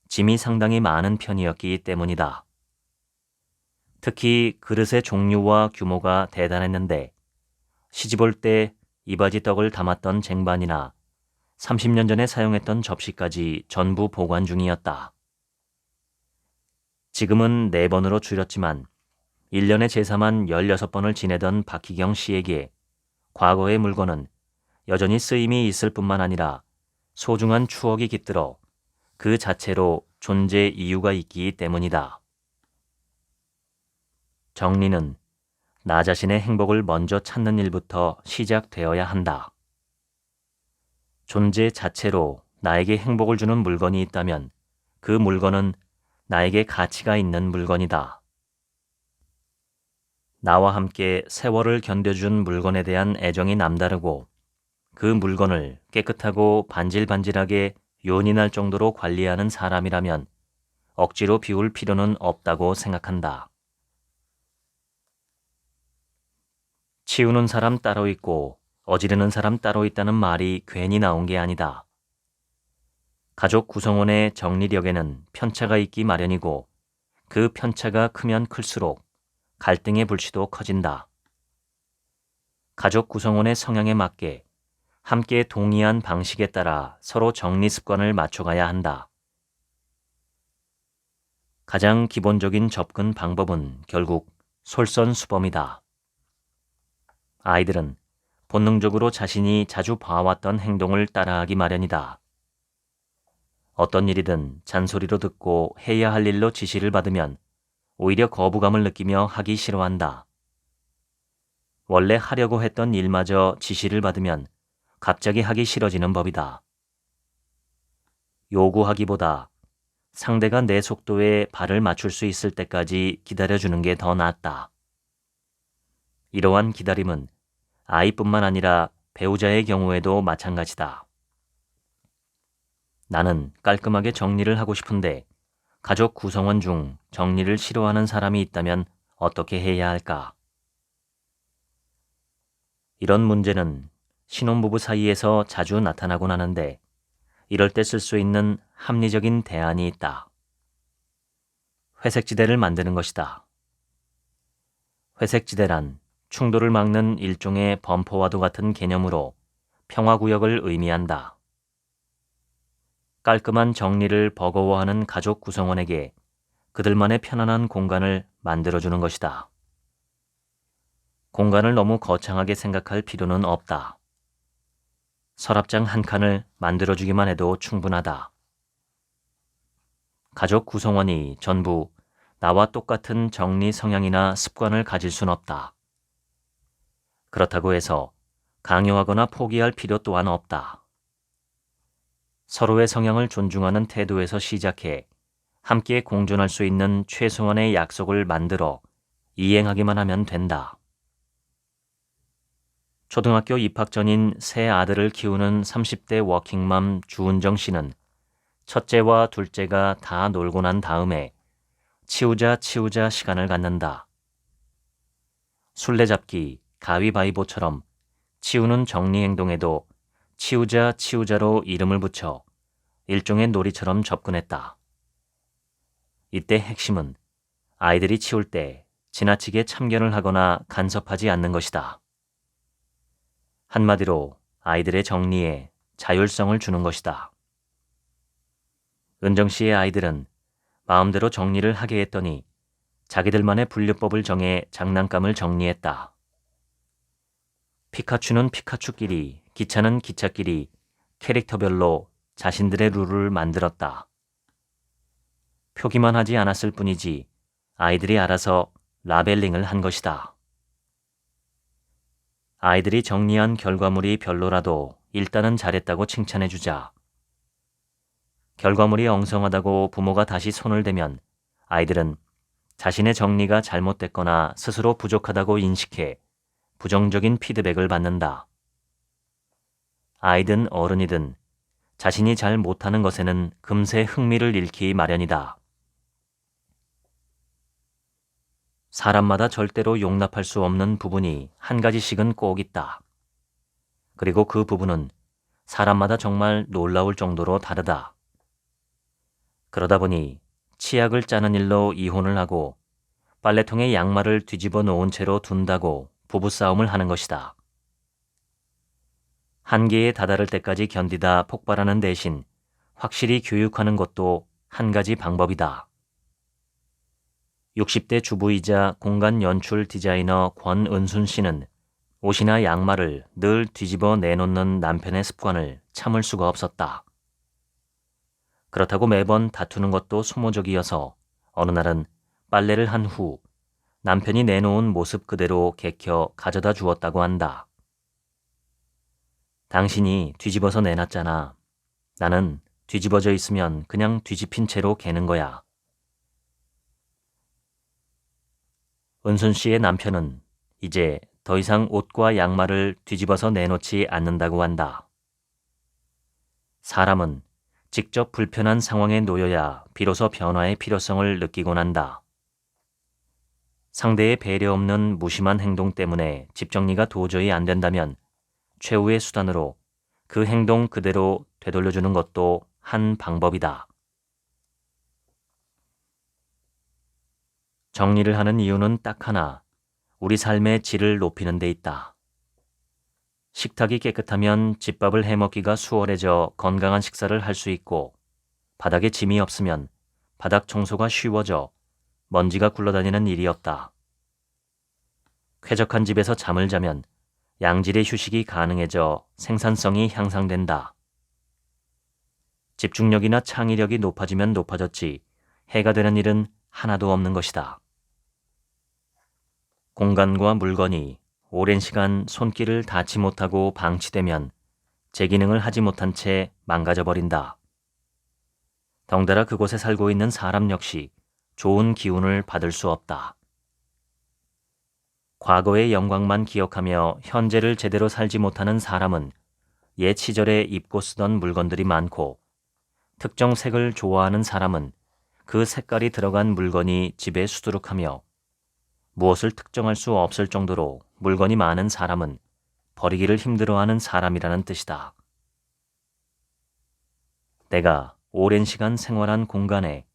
짐이 상당히 많은 편이었기 때문이다. 특히 그릇의 종류와 규모가 대단했는데 시집 올 때 이바지 떡을 담았던 쟁반이나 30년 전에 사용했던 접시까지 전부 보관 중이었다. 지금은 4번으로 줄였지만 1년에 제사만 16번을 지내던 박희경 씨에게 과거의 물건은 여전히 쓰임이 있을 뿐만 아니라 소중한 추억이 깃들어 그 자체로 존재 이유가 있기 때문이다. 정리는 나 자신의 행복을 먼저 찾는 일부터 시작되어야 한다. 존재 자체로 나에게 행복을 주는 물건이 있다면 그 물건은 나에게 가치가 있는 물건이다. 나와 함께 세월을 견뎌준 물건에 대한 애정이 남다르고 그 물건을 깨끗하고 반질반질하게 요원이 날 정도로 관리하는 사람이라면 억지로 비울 필요는 없다고 생각한다. 치우는 사람 따로 있고 어지르는 사람 따로 있다는 말이 괜히 나온 게 아니다. 가족 구성원의 정리력에는 편차가 있기 마련이고 그 편차가 크면 클수록 갈등의 불씨도 커진다. 가족 구성원의 성향에 맞게 함께 동의한 방식에 따라 서로 정리 습관을 맞춰가야 한다. 가장 기본적인 접근 방법은 결국 솔선수범이다. 아이들은 본능적으로 자신이 자주 봐왔던 행동을 따라하기 마련이다. 어떤 일이든 잔소리로 듣고 해야 할 일로 지시를 받으면 오히려 거부감을 느끼며 하기 싫어한다. 원래 하려고 했던 일마저 지시를 받으면 갑자기 하기 싫어지는 법이다. 요구하기보다 상대가 내 속도에 발을 맞출 수 있을 때까지 기다려주는 게 더 낫다. 이러한 기다림은 아이뿐만 아니라 배우자의 경우에도 마찬가지다. 나는 깔끔하게 정리를 하고 싶은데 가족 구성원 중 정리를 싫어하는 사람이 있다면 어떻게 해야 할까? 이런 문제는 신혼부부 사이에서 자주 나타나곤 하는데 이럴 때 쓸 수 있는 합리적인 대안이 있다. 회색지대를 만드는 것이다. 회색지대란 충돌을 막는 일종의 범퍼와도 같은 개념으로 평화구역을 의미한다. 깔끔한 정리를 버거워하는 가족 구성원에게 그들만의 편안한 공간을 만들어주는 것이다. 공간을 너무 거창하게 생각할 필요는 없다. 서랍장 한 칸을 만들어주기만 해도 충분하다. 가족 구성원이 전부 나와 똑같은 정리 성향이나 습관을 가질 순 없다. 그렇다고 해서 강요하거나 포기할 필요 또한 없다. 서로의 성향을 존중하는 태도에서 시작해 함께 공존할 수 있는 최소한의 약속을 만들어 이행하기만 하면 된다. 초등학교 입학 전인 새 아들을 키우는 30대 워킹맘 주은정 씨는 첫째와 둘째가 다 놀고 난 다음에 치우자 시간을 갖는다. 술래잡기, 가위바위보처럼 치우는 정리 행동에도 치우자로 이름을 붙여 일종의 놀이처럼 접근했다. 이때 핵심은 아이들이 치울 때 지나치게 참견을 하거나 간섭하지 않는 것이다. 한마디로 아이들의 정리에 자율성을 주는 것이다. 은정 씨의 아이들은 마음대로 정리를 하게 했더니 자기들만의 분류법을 정해 장난감을 정리했다. 피카츄는 피카츄끼리, 기차는 기차끼리 캐릭터별로 자신들의 룰을 만들었다. 표기만 하지 않았을 뿐이지 아이들이 알아서 라벨링을 한 것이다. 아이들이 정리한 결과물이 별로라도 일단은 잘했다고 칭찬해주자. 결과물이 엉성하다고 부모가 다시 손을 대면 아이들은 자신의 정리가 잘못됐거나 스스로 부족하다고 인식해 부정적인 피드백을 받는다. 아이든 어른이든 자신이 잘 못하는 것에는 금세 흥미를 잃기 마련이다. 사람마다 절대로 용납할 수 없는 부분이 한 가지씩은 꼭 있다. 그리고 그 부분은 사람마다 정말 놀라울 정도로 다르다. 그러다 보니 치약을 짜는 일로 이혼을 하고 빨래통에 양말을 뒤집어 놓은 채로 둔다고 부부싸움을 하는 것이다. 한계에 다다를 때까지 견디다 폭발하는 대신 확실히 교육하는 것도 한 가지 방법이다. 60대 주부이자 공간 연출 디자이너 권은순 씨는 옷이나 양말을 늘 뒤집어 내놓는 남편의 습관을 참을 수가 없었다. 그렇다고 매번 다투는 것도 소모적이어서 어느 날은 빨래를 한 후 남편이 내놓은 모습 그대로 개켜 가져다 주었다고 한다. 당신이 뒤집어서 내놨잖아. 나는 뒤집어져 있으면 그냥 뒤집힌 채로 개는 거야. 은순 씨의 남편은 이제 더 이상 옷과 양말을 뒤집어서 내놓지 않는다고 한다. 사람은 직접 불편한 상황에 놓여야 비로소 변화의 필요성을 느끼곤 한다. 상대의 배려 없는 무심한 행동 때문에 집 정리가 도저히 안 된다면 최후의 수단으로 그 행동 그대로 되돌려주는 것도 한 방법이다. 정리를 하는 이유는 딱 하나, 우리 삶의 질을 높이는 데 있다. 식탁이 깨끗하면 집밥을 해먹기가 수월해져 건강한 식사를 할 수 있고, 바닥에 짐이 없으면 바닥 청소가 쉬워져 먼지가 굴러다니는 일이 없다. 쾌적한 집에서 잠을 자면 양질의 휴식이 가능해져 생산성이 향상된다. 집중력이나 창의력이 높아지면 높아졌지 해가 되는 일은 하나도 없는 것이다. 공간과 물건이 오랜 시간 손길을 닿지 못하고 방치되면 재기능을 하지 못한 채 망가져버린다. 덩달아 그곳에 살고 있는 사람 역시 좋은 기운을 받을 수 없다. 과거의 영광만 기억하며 현재를 제대로 살지 못하는 사람은 옛 시절에 입고 쓰던 물건들이 많고, 특정 색을 좋아하는 사람은 그 색깔이 들어간 물건이 집에 수두룩하며, 무엇을 특정할 수 없을 정도로 물건이 많은 사람은 버리기를 힘들어하는 사람이라는 뜻이다. 내가 오랜 시간 생활한 공간에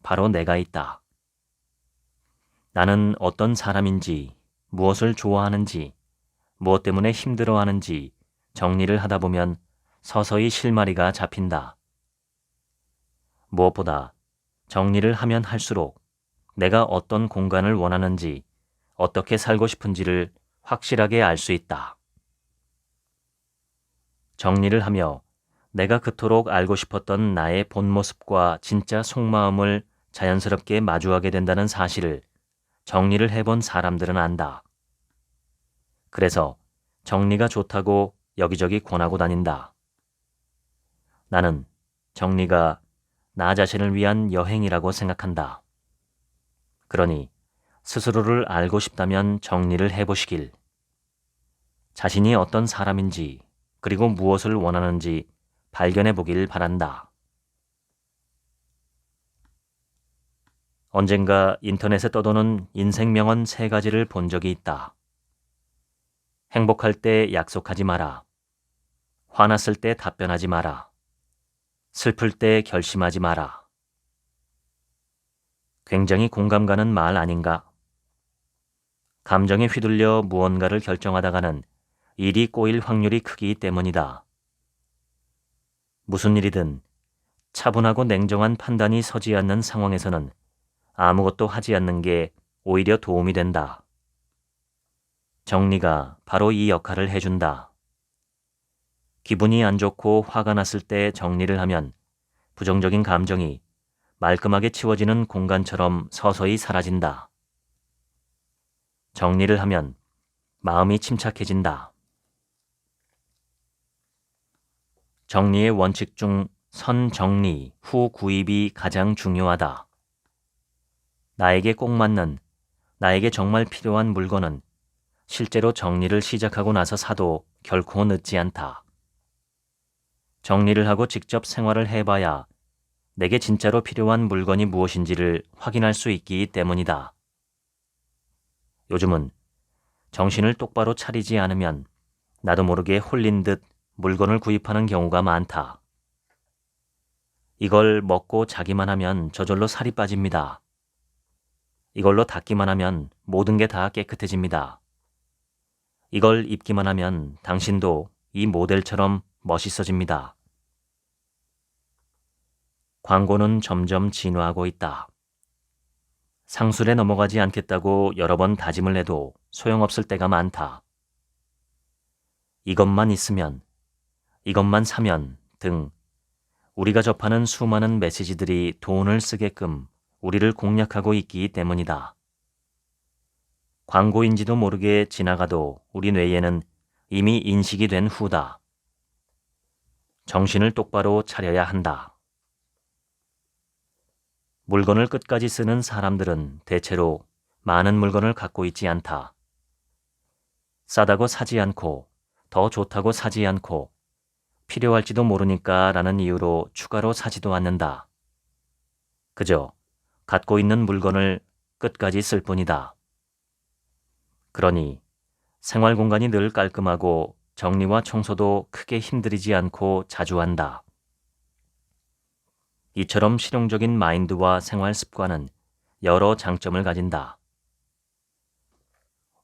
바로 내가 있다. 나는 어떤 사람인지, 무엇을 좋아하는지, 무엇 때문에 힘들어하는지 정리를 하다 보면 서서히 실마리가 잡힌다. 무엇보다 정리를 하면 할수록 내가 어떤 공간을 원하는지, 어떻게 살고 싶은지를 확실하게 알 수 있다. 정리를 하며 내가 그토록 알고 싶었던 나의 본 모습과 진짜 속마음을 자연스럽게 마주하게 된다는 사실을 정리를 해본 사람들은 안다. 그래서 정리가 좋다고 여기저기 권하고 다닌다. 나는 정리가 나 자신을 위한 여행이라고 생각한다. 그러니 스스로를 알고 싶다면 정리를 해보시길. 자신이 어떤 사람인지 그리고 무엇을 원하는지 발견해 보길 바란다. 언젠가 인터넷에 떠도는 인생 명언 3가지를 본 적이 있다. 행복할 때 약속하지 마라. 화났을 때 답변하지 마라. 슬플 때 결심하지 마라. 굉장히 공감 가는 말 아닌가? 감정에 휘둘려 무언가를 결정하다가는 일이 꼬일 확률이 크기 때문이다. 무슨 일이든 차분하고 냉정한 판단이 서지 않는 상황에서는 아무것도 하지 않는 게 오히려 도움이 된다. 정리가 바로 이 역할을 해준다. 기분이 안 좋고 화가 났을 때 정리를 하면 부정적인 감정이 말끔하게 치워지는 공간처럼 서서히 사라진다. 정리를 하면 마음이 침착해진다. 정리의 원칙 중 선정리 후 구입이 가장 중요하다. 나에게 꼭 맞는, 나에게 정말 필요한 물건은 실제로 정리를 시작하고 나서 사도 결코 늦지 않다. 정리를 하고 직접 생활을 해봐야 내게 진짜로 필요한 물건이 무엇인지를 확인할 수 있기 때문이다. 요즘은 정신을 똑바로 차리지 않으면 나도 모르게 홀린 듯 물건을 구입하는 경우가 많다. 이걸 먹고 자기만 하면 저절로 살이 빠집니다. 이걸로 닦기만 하면 모든 게 다 깨끗해집니다. 이걸 입기만 하면 당신도 이 모델처럼 멋있어집니다. 광고는 점점 진화하고 있다. 상술에 넘어가지 않겠다고 여러 번 다짐을 해도 소용없을 때가 많다. 이것만 있으면, 이것만 사면 등 우리가 접하는 수많은 메시지들이 돈을 쓰게끔 우리를 공략하고 있기 때문이다. 광고인지도 모르게 지나가도 우리 뇌에는 이미 인식이 된 후다. 정신을 똑바로 차려야 한다. 물건을 끝까지 쓰는 사람들은 대체로 많은 물건을 갖고 있지 않다. 싸다고 사지 않고 더 좋다고 사지 않고 필요할지도 모르니까 라는 이유로 추가로 사지도 않는다. 그저 갖고 있는 물건을 끝까지 쓸 뿐이다. 그러니 생활 공간이 늘 깔끔하고 정리와 청소도 크게 힘들이지 않고 자주 한다. 이처럼 실용적인 마인드와 생활 습관은 여러 장점을 가진다.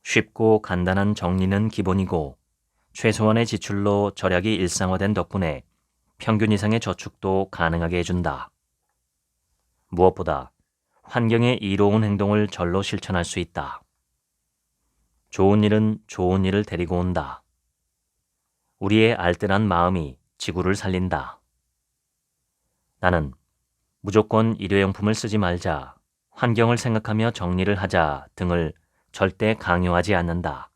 쉽고 간단한 정리는 기본이고 최소한의 지출로 절약이 일상화된 덕분에 평균 이상의 저축도 가능하게 해준다. 무엇보다 환경에 이로운 행동을 절로 실천할 수 있다. 좋은 일은 좋은 일을 데리고 온다. 우리의 알뜰한 마음이 지구를 살린다. 나는 무조건 일회용품을 쓰지 말자, 환경을 생각하며 정리를 하자 등을 절대 강요하지 않는다.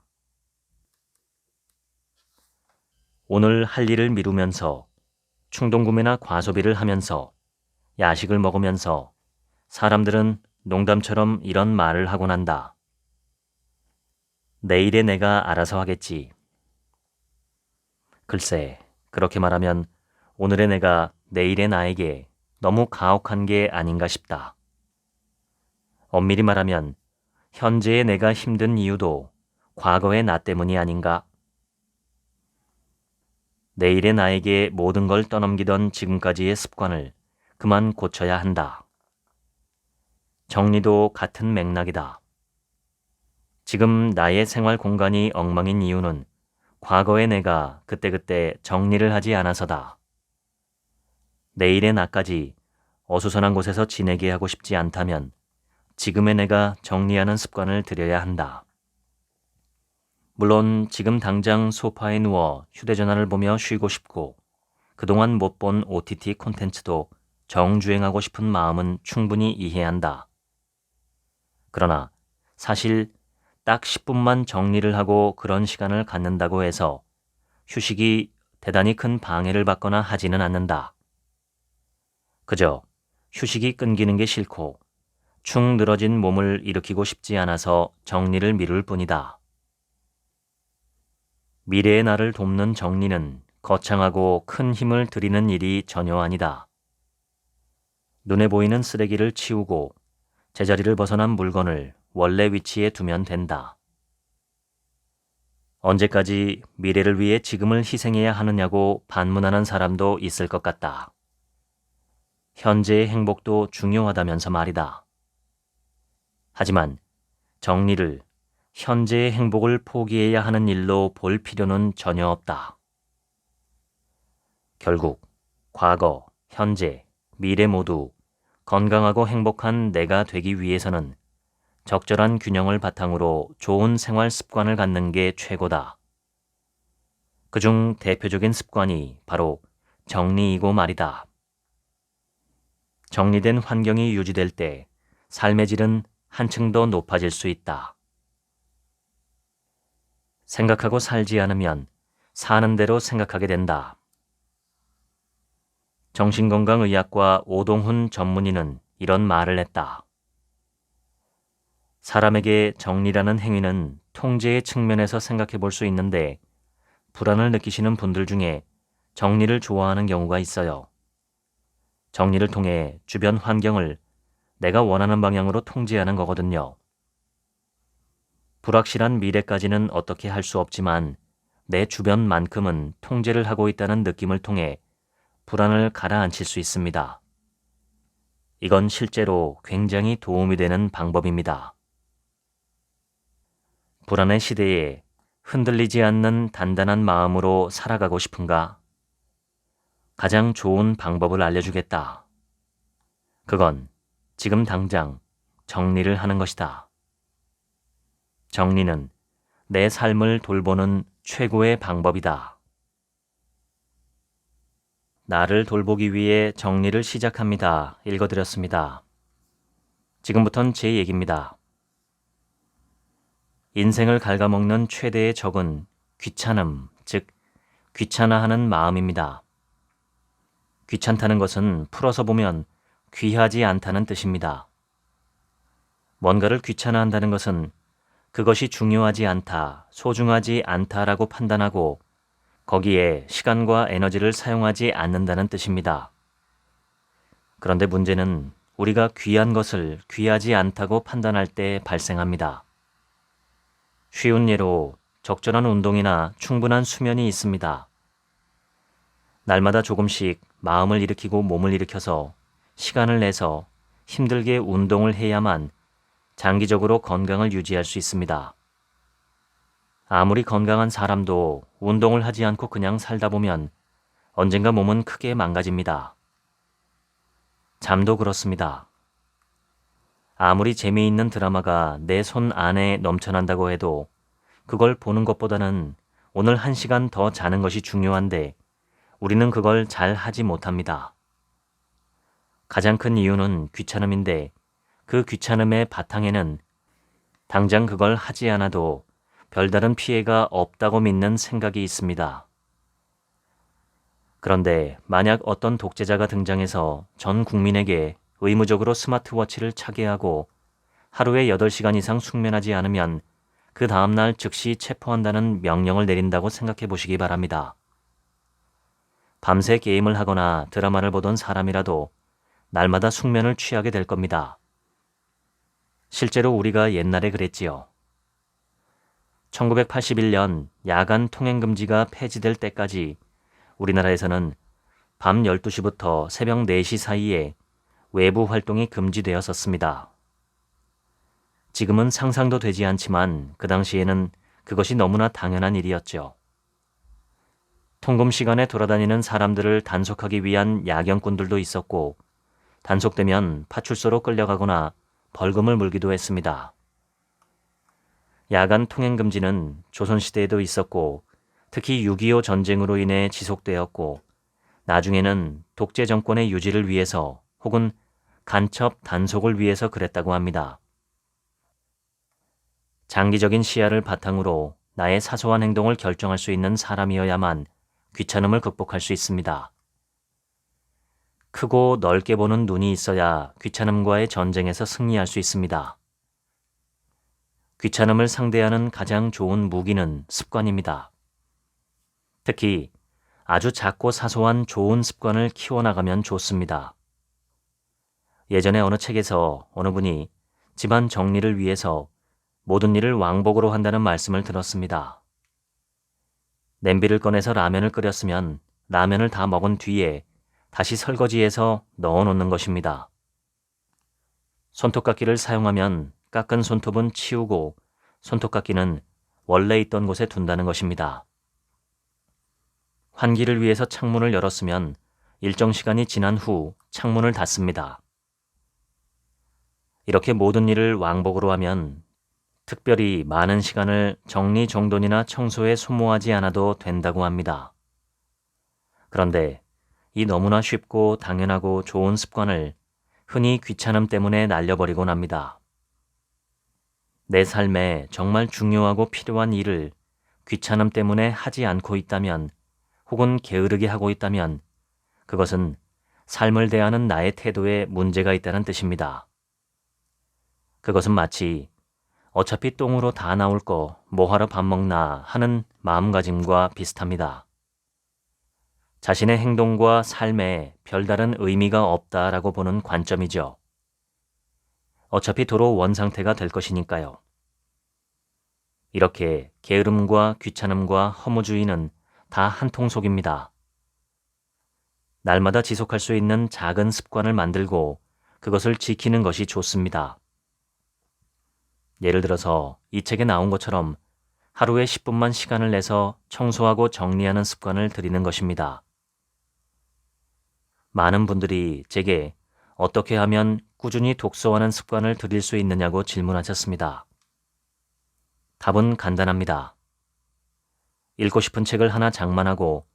오늘 할 일을 미루면서, 충동구매나 과소비를 하면서, 야식을 먹으면서 사람들은 농담처럼 이런 말을 하곤 한다. 내일의 내가 알아서 하겠지. 글쎄, 그렇게 말하면 오늘의 내가 내일의 나에게 너무 가혹한 게 아닌가 싶다. 엄밀히 말하면 현재의 내가 힘든 이유도 과거의 나 때문이 아닌가? 내일의 나에게 모든 걸 떠넘기던 지금까지의 습관을 그만 고쳐야 한다. 정리도 같은 맥락이다. 지금 나의 생활 공간이 엉망인 이유는 과거의 내가 그때그때 정리를 하지 않아서다. 내일의 나까지 어수선한 곳에서 지내게 하고 싶지 않다면 지금의 내가 정리하는 습관을 들여야 한다. 물론 지금 당장 소파에 누워 휴대전화를 보며 쉬고 싶고 그동안 못 본 OTT 콘텐츠도 정주행하고 싶은 마음은 충분히 이해한다. 그러나 사실 딱 10분만 정리를 하고 그런 시간을 갖는다고 해서 휴식이 대단히 큰 방해를 받거나 하지는 않는다. 그저 휴식이 끊기는 게 싫고 축 늘어진 몸을 일으키고 싶지 않아서 정리를 미룰 뿐이다. 미래의 나를 돕는 정리는 거창하고 큰 힘을 들이는 일이 전혀 아니다. 눈에 보이는 쓰레기를 치우고 제자리를 벗어난 물건을 원래 위치에 두면 된다. 언제까지 미래를 위해 지금을 희생해야 하느냐고 반문하는 사람도 있을 것 같다. 현재의 행복도 중요하다면서 말이다. 하지만 정리를 현재의 행복을 포기해야 하는 일로 볼 필요는 전혀 없다. 결국 과거, 현재, 미래 모두 건강하고 행복한 내가 되기 위해서는 적절한 균형을 바탕으로 좋은 생활 습관을 갖는 게 최고다. 그중 대표적인 습관이 바로 정리이고 말이다. 정리된 환경이 유지될 때 삶의 질은 한층 더 높아질 수 있다. 생각하고 살지 않으면 사는 대로 생각하게 된다. 정신건강의학과 오동훈 전문의는 이런 말을 했다. 사람에게 정리라는 행위는 통제의 측면에서 생각해 볼 수 있는데 불안을 느끼시는 분들 중에 정리를 좋아하는 경우가 있어요. 정리를 통해 주변 환경을 내가 원하는 방향으로 통제하는 거거든요. 불확실한 미래까지는 어떻게 할 수 없지만 내 주변만큼은 통제를 하고 있다는 느낌을 통해 불안을 가라앉힐 수 있습니다. 이건 실제로 굉장히 도움이 되는 방법입니다. 불안의 시대에 흔들리지 않는 단단한 마음으로 살아가고 싶은가? 가장 좋은 방법을 알려주겠다. 그건 지금 당장 정리를 하는 것이다. 정리는 내 삶을 돌보는 최고의 방법이다. 나를 돌보기 위해 정리를 시작합니다. 읽어드렸습니다. 지금부턴 제 얘기입니다. 인생을 갉아먹는 최대의 적은 귀찮음, 즉 귀찮아하는 마음입니다. 귀찮다는 것은 풀어서 보면 귀하지 않다는 뜻입니다. 뭔가를 귀찮아한다는 것은 그것이 중요하지 않다, 소중하지 않다라고 판단하고 거기에 시간과 에너지를 사용하지 않는다는 뜻입니다. 그런데 문제는 우리가 귀한 것을 귀하지 않다고 판단할 때 발생합니다. 쉬운 예로 적절한 운동이나 충분한 수면이 있습니다. 날마다 조금씩 마음을 일으키고 몸을 일으켜서 시간을 내서 힘들게 운동을 해야만 장기적으로 건강을 유지할 수 있습니다. 아무리 건강한 사람도 운동을 하지 않고 그냥 살다 보면 언젠가 몸은 크게 망가집니다. 잠도 그렇습니다. 아무리 재미있는 드라마가 내 손 안에 넘쳐난다고 해도 그걸 보는 것보다는 오늘 1시간 더 자는 것이 중요한데 우리는 그걸 잘 하지 못합니다. 가장 큰 이유는 귀찮음인데 그 귀찮음의 바탕에는 당장 그걸 하지 않아도 별다른 피해가 없다고 믿는 생각이 있습니다. 그런데 만약 어떤 독재자가 등장해서 전 국민에게 의무적으로 스마트워치를 차게 하고 하루에 8시간 이상 숙면하지 않으면 그 다음날 즉시 체포한다는 명령을 내린다고 생각해 보시기 바랍니다. 밤새 게임을 하거나 드라마를 보던 사람이라도 날마다 숙면을 취하게 될 겁니다. 실제로 우리가 옛날에 그랬지요. 1981년 야간 통행금지가 폐지될 때까지 우리나라에서는 밤 12시부터 새벽 4시 사이에 외부 활동이 금지되었었습니다. 지금은 상상도 되지 않지만 그 당시에는 그것이 너무나 당연한 일이었죠. 통금 시간에 돌아다니는 사람들을 단속하기 위한 야경꾼들도 있었고 단속되면 파출소로 끌려가거나 벌금을 물기도 했습니다. 야간 통행금지는 조선시대에도 있었고 특히 6.25 전쟁으로 인해 지속되었고 나중에는 독재 정권의 유지를 위해서 혹은 간첩 단속을 위해서 그랬다고 합니다. 장기적인 시야를 바탕으로 나의 사소한 행동을 결정할 수 있는 사람이어야만 귀찮음을 극복할 수 있습니다. 크고 넓게 보는 눈이 있어야 귀찮음과의 전쟁에서 승리할 수 있습니다. 귀찮음을 상대하는 가장 좋은 무기는 습관입니다. 특히 아주 작고 사소한 좋은 습관을 키워나가면 좋습니다. 예전에 어느 책에서 어느 분이 집안 정리를 위해서 모든 일을 왕복으로 한다는 말씀을 들었습니다. 냄비를 꺼내서 라면을 끓였으면 라면을 다 먹은 뒤에 다시 설거지해서 넣어놓는 것입니다. 손톱깎이를 사용하면 깎은 손톱은 치우고 손톱깎이는 원래 있던 곳에 둔다는 것입니다. 환기를 위해서 창문을 열었으면 일정 시간이 지난 후 창문을 닫습니다. 이렇게 모든 일을 왕복으로 하면 특별히 많은 시간을 정리정돈이나 청소에 소모하지 않아도 된다고 합니다. 그런데 이 너무나 쉽고 당연하고 좋은 습관을 흔히 귀찮음 때문에 날려버리곤 합니다. 내 삶에 정말 중요하고 필요한 일을 귀찮음 때문에 하지 않고 있다면 혹은 게으르게 하고 있다면 그것은 삶을 대하는 나의 태도에 문제가 있다는 뜻입니다. 그것은 마치 어차피 똥으로 다 나올 거 뭐하러 밥 먹나 하는 마음가짐과 비슷합니다. 자신의 행동과 삶에 별다른 의미가 없다라고 보는 관점이죠. 어차피 도로 원상태가 될 것이니까요. 이렇게 게으름과 귀찮음과 허무주의는 다 한 통속입니다. 날마다 지속할 수 있는 작은 습관을 만들고 그것을 지키는 것이 좋습니다. 예를 들어서 이 책에 나온 것처럼 하루에 10분만 시간을 내서 청소하고 정리하는 습관을 들이는 것입니다. 많은 분들이 제게 어떻게 하면 꾸준히 독서하는 습관을 들일 수 있느냐고 질문하셨습니다. 답은 간단합니다. 읽고 싶은 책을 하나 장만하고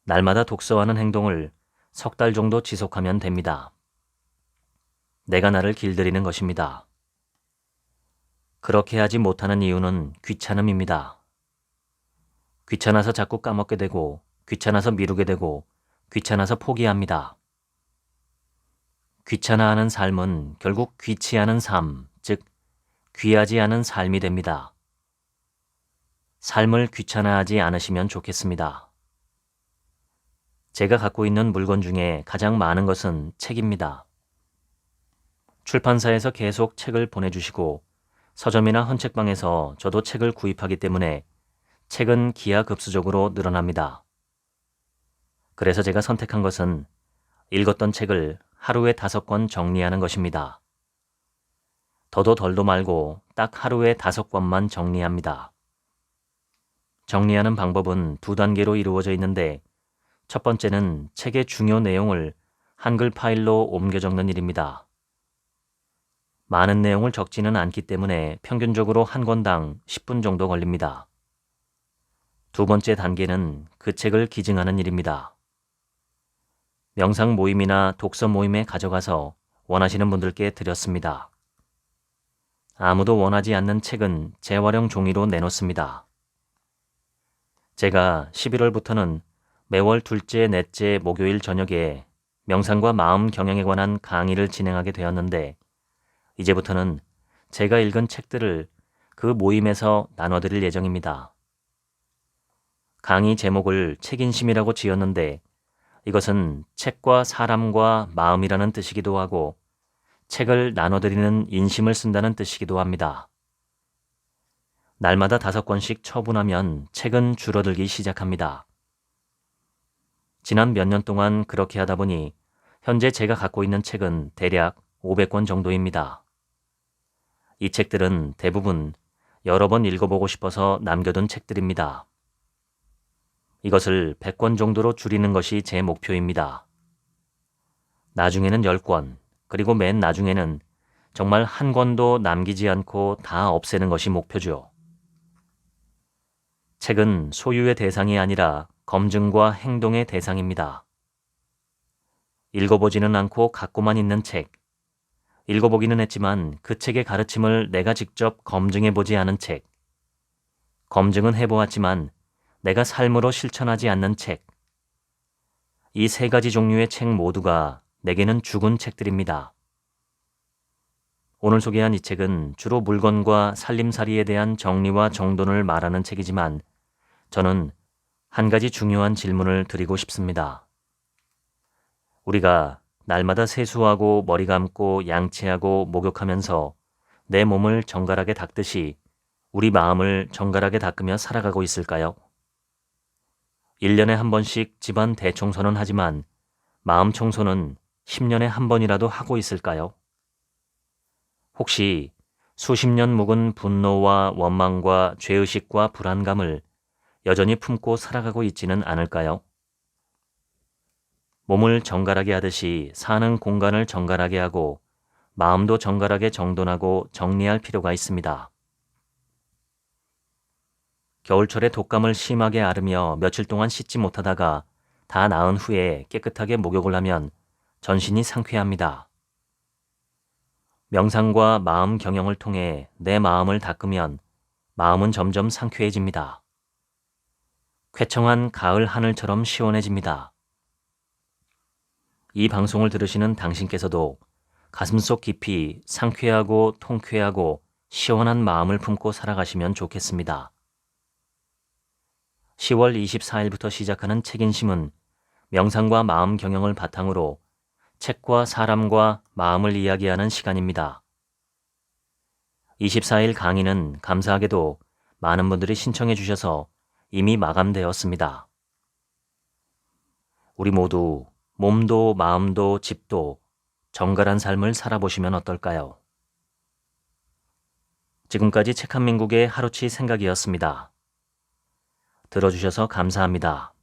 날마다 독서하는 행동을 석 달 정도 지속하면 됩니다. 내가 나를 길들이는 것입니다. 그렇게 하지 못하는 이유는 귀찮음입니다. 귀찮아서 자꾸 까먹게 되고 귀찮아서 미루게 되고 귀찮아서 포기합니다. 귀찮아하는 삶은 결국 귀치 않은 삶, 즉 귀하지 않은 삶이 됩니다. 삶을 귀찮아하지 않으시면 좋겠습니다. 제가 갖고 있는 물건 중에 가장 많은 것은 책입니다. 출판사에서 계속 책을 보내주시고 서점이나 헌책방에서 저도 책을 구입하기 때문에 책은 기하급수적으로 늘어납니다. 그래서 제가 선택한 것은 읽었던 책을 하루에 5권 정리하는 것입니다. 더도 덜도 말고 딱 하루에 5권만 정리합니다. 정리하는 방법은 2단계로 이루어져 있는데 첫 번째는 책의 중요 내용을 한글 파일로 옮겨 적는 일입니다. 많은 내용을 적지는 않기 때문에 평균적으로 한 권당 10분 정도 걸립니다. 두 번째 단계는 그 책을 기증하는 일입니다. 명상 모임이나 독서 모임에 가져가서 원하시는 분들께 드렸습니다. 아무도 원하지 않는 책은 재활용 종이로 내놓습니다. 제가 11월부터는 매월 둘째, 넷째 목요일 저녁에 명상과 마음 경영에 관한 강의를 진행하게 되었는데 이제부터는 제가 읽은 책들을 그 모임에서 나눠드릴 예정입니다. 강의 제목을 책인심이라고 지었는데 이것은 책과 사람과 마음이라는 뜻이기도 하고 책을 나눠드리는 인심을 쓴다는 뜻이기도 합니다. 날마다 5권씩 처분하면 책은 줄어들기 시작합니다. 지난 몇 년 동안 그렇게 하다 보니 현재 제가 갖고 있는 책은 대략 500권 정도입니다. 이 책들은 대부분 여러 번 읽어보고 싶어서 남겨둔 책들입니다. 이것을 100권 정도로 줄이는 것이 제 목표입니다. 나중에는 10권, 그리고 맨 나중에는 정말 한 권도 남기지 않고 다 없애는 것이 목표죠. 책은 소유의 대상이 아니라 검증과 행동의 대상입니다. 읽어보지는 않고 갖고만 있는 책, 읽어보기는 했지만 그 책의 가르침을 내가 직접 검증해보지 않은 책. 검증은 해보았지만 내가 삶으로 실천하지 않는 책. 이 세 가지 종류의 책 모두가 내게는 죽은 책들입니다. 오늘 소개한 이 책은 주로 물건과 살림살이에 대한 정리와 정돈을 말하는 책이지만 저는 한 가지 중요한 질문을 드리고 싶습니다. 우리가 날마다 세수하고 머리 감고 양치하고 목욕하면서 내 몸을 정갈하게 닦듯이 우리 마음을 정갈하게 닦으며 살아가고 있을까요? 1년에 한 번씩 집안 대청소는 하지만 마음 청소는 10년에 한 번이라도 하고 있을까요? 혹시 수십 년 묵은 분노와 원망과 죄의식과 불안감을 여전히 품고 살아가고 있지는 않을까요? 몸을 정갈하게 하듯이 사는 공간을 정갈하게 하고 마음도 정갈하게 정돈하고 정리할 필요가 있습니다. 겨울철에 독감을 심하게 앓으며 며칠 동안 씻지 못하다가 다 나은 후에 깨끗하게 목욕을 하면 전신이 상쾌합니다. 명상과 마음 경영을 통해 내 마음을 닦으면 마음은 점점 상쾌해집니다. 쾌청한 가을 하늘처럼 시원해집니다. 이 방송을 들으시는 당신께서도 가슴속 깊이 상쾌하고 통쾌하고 시원한 마음을 품고 살아가시면 좋겠습니다. 10월 24일부터 시작하는 책인심은 명상과 마음 경영을 바탕으로 책과 사람과 마음을 이야기하는 시간입니다. 24일 강의는 감사하게도 많은 분들이 신청해 주셔서 이미 마감되었습니다. 우리 모두 몸도 마음도 집도 정갈한 삶을 살아보시면 어떨까요? 지금까지 책 한 민국의 하루치 생각이었습니다. 들어주셔서 감사합니다.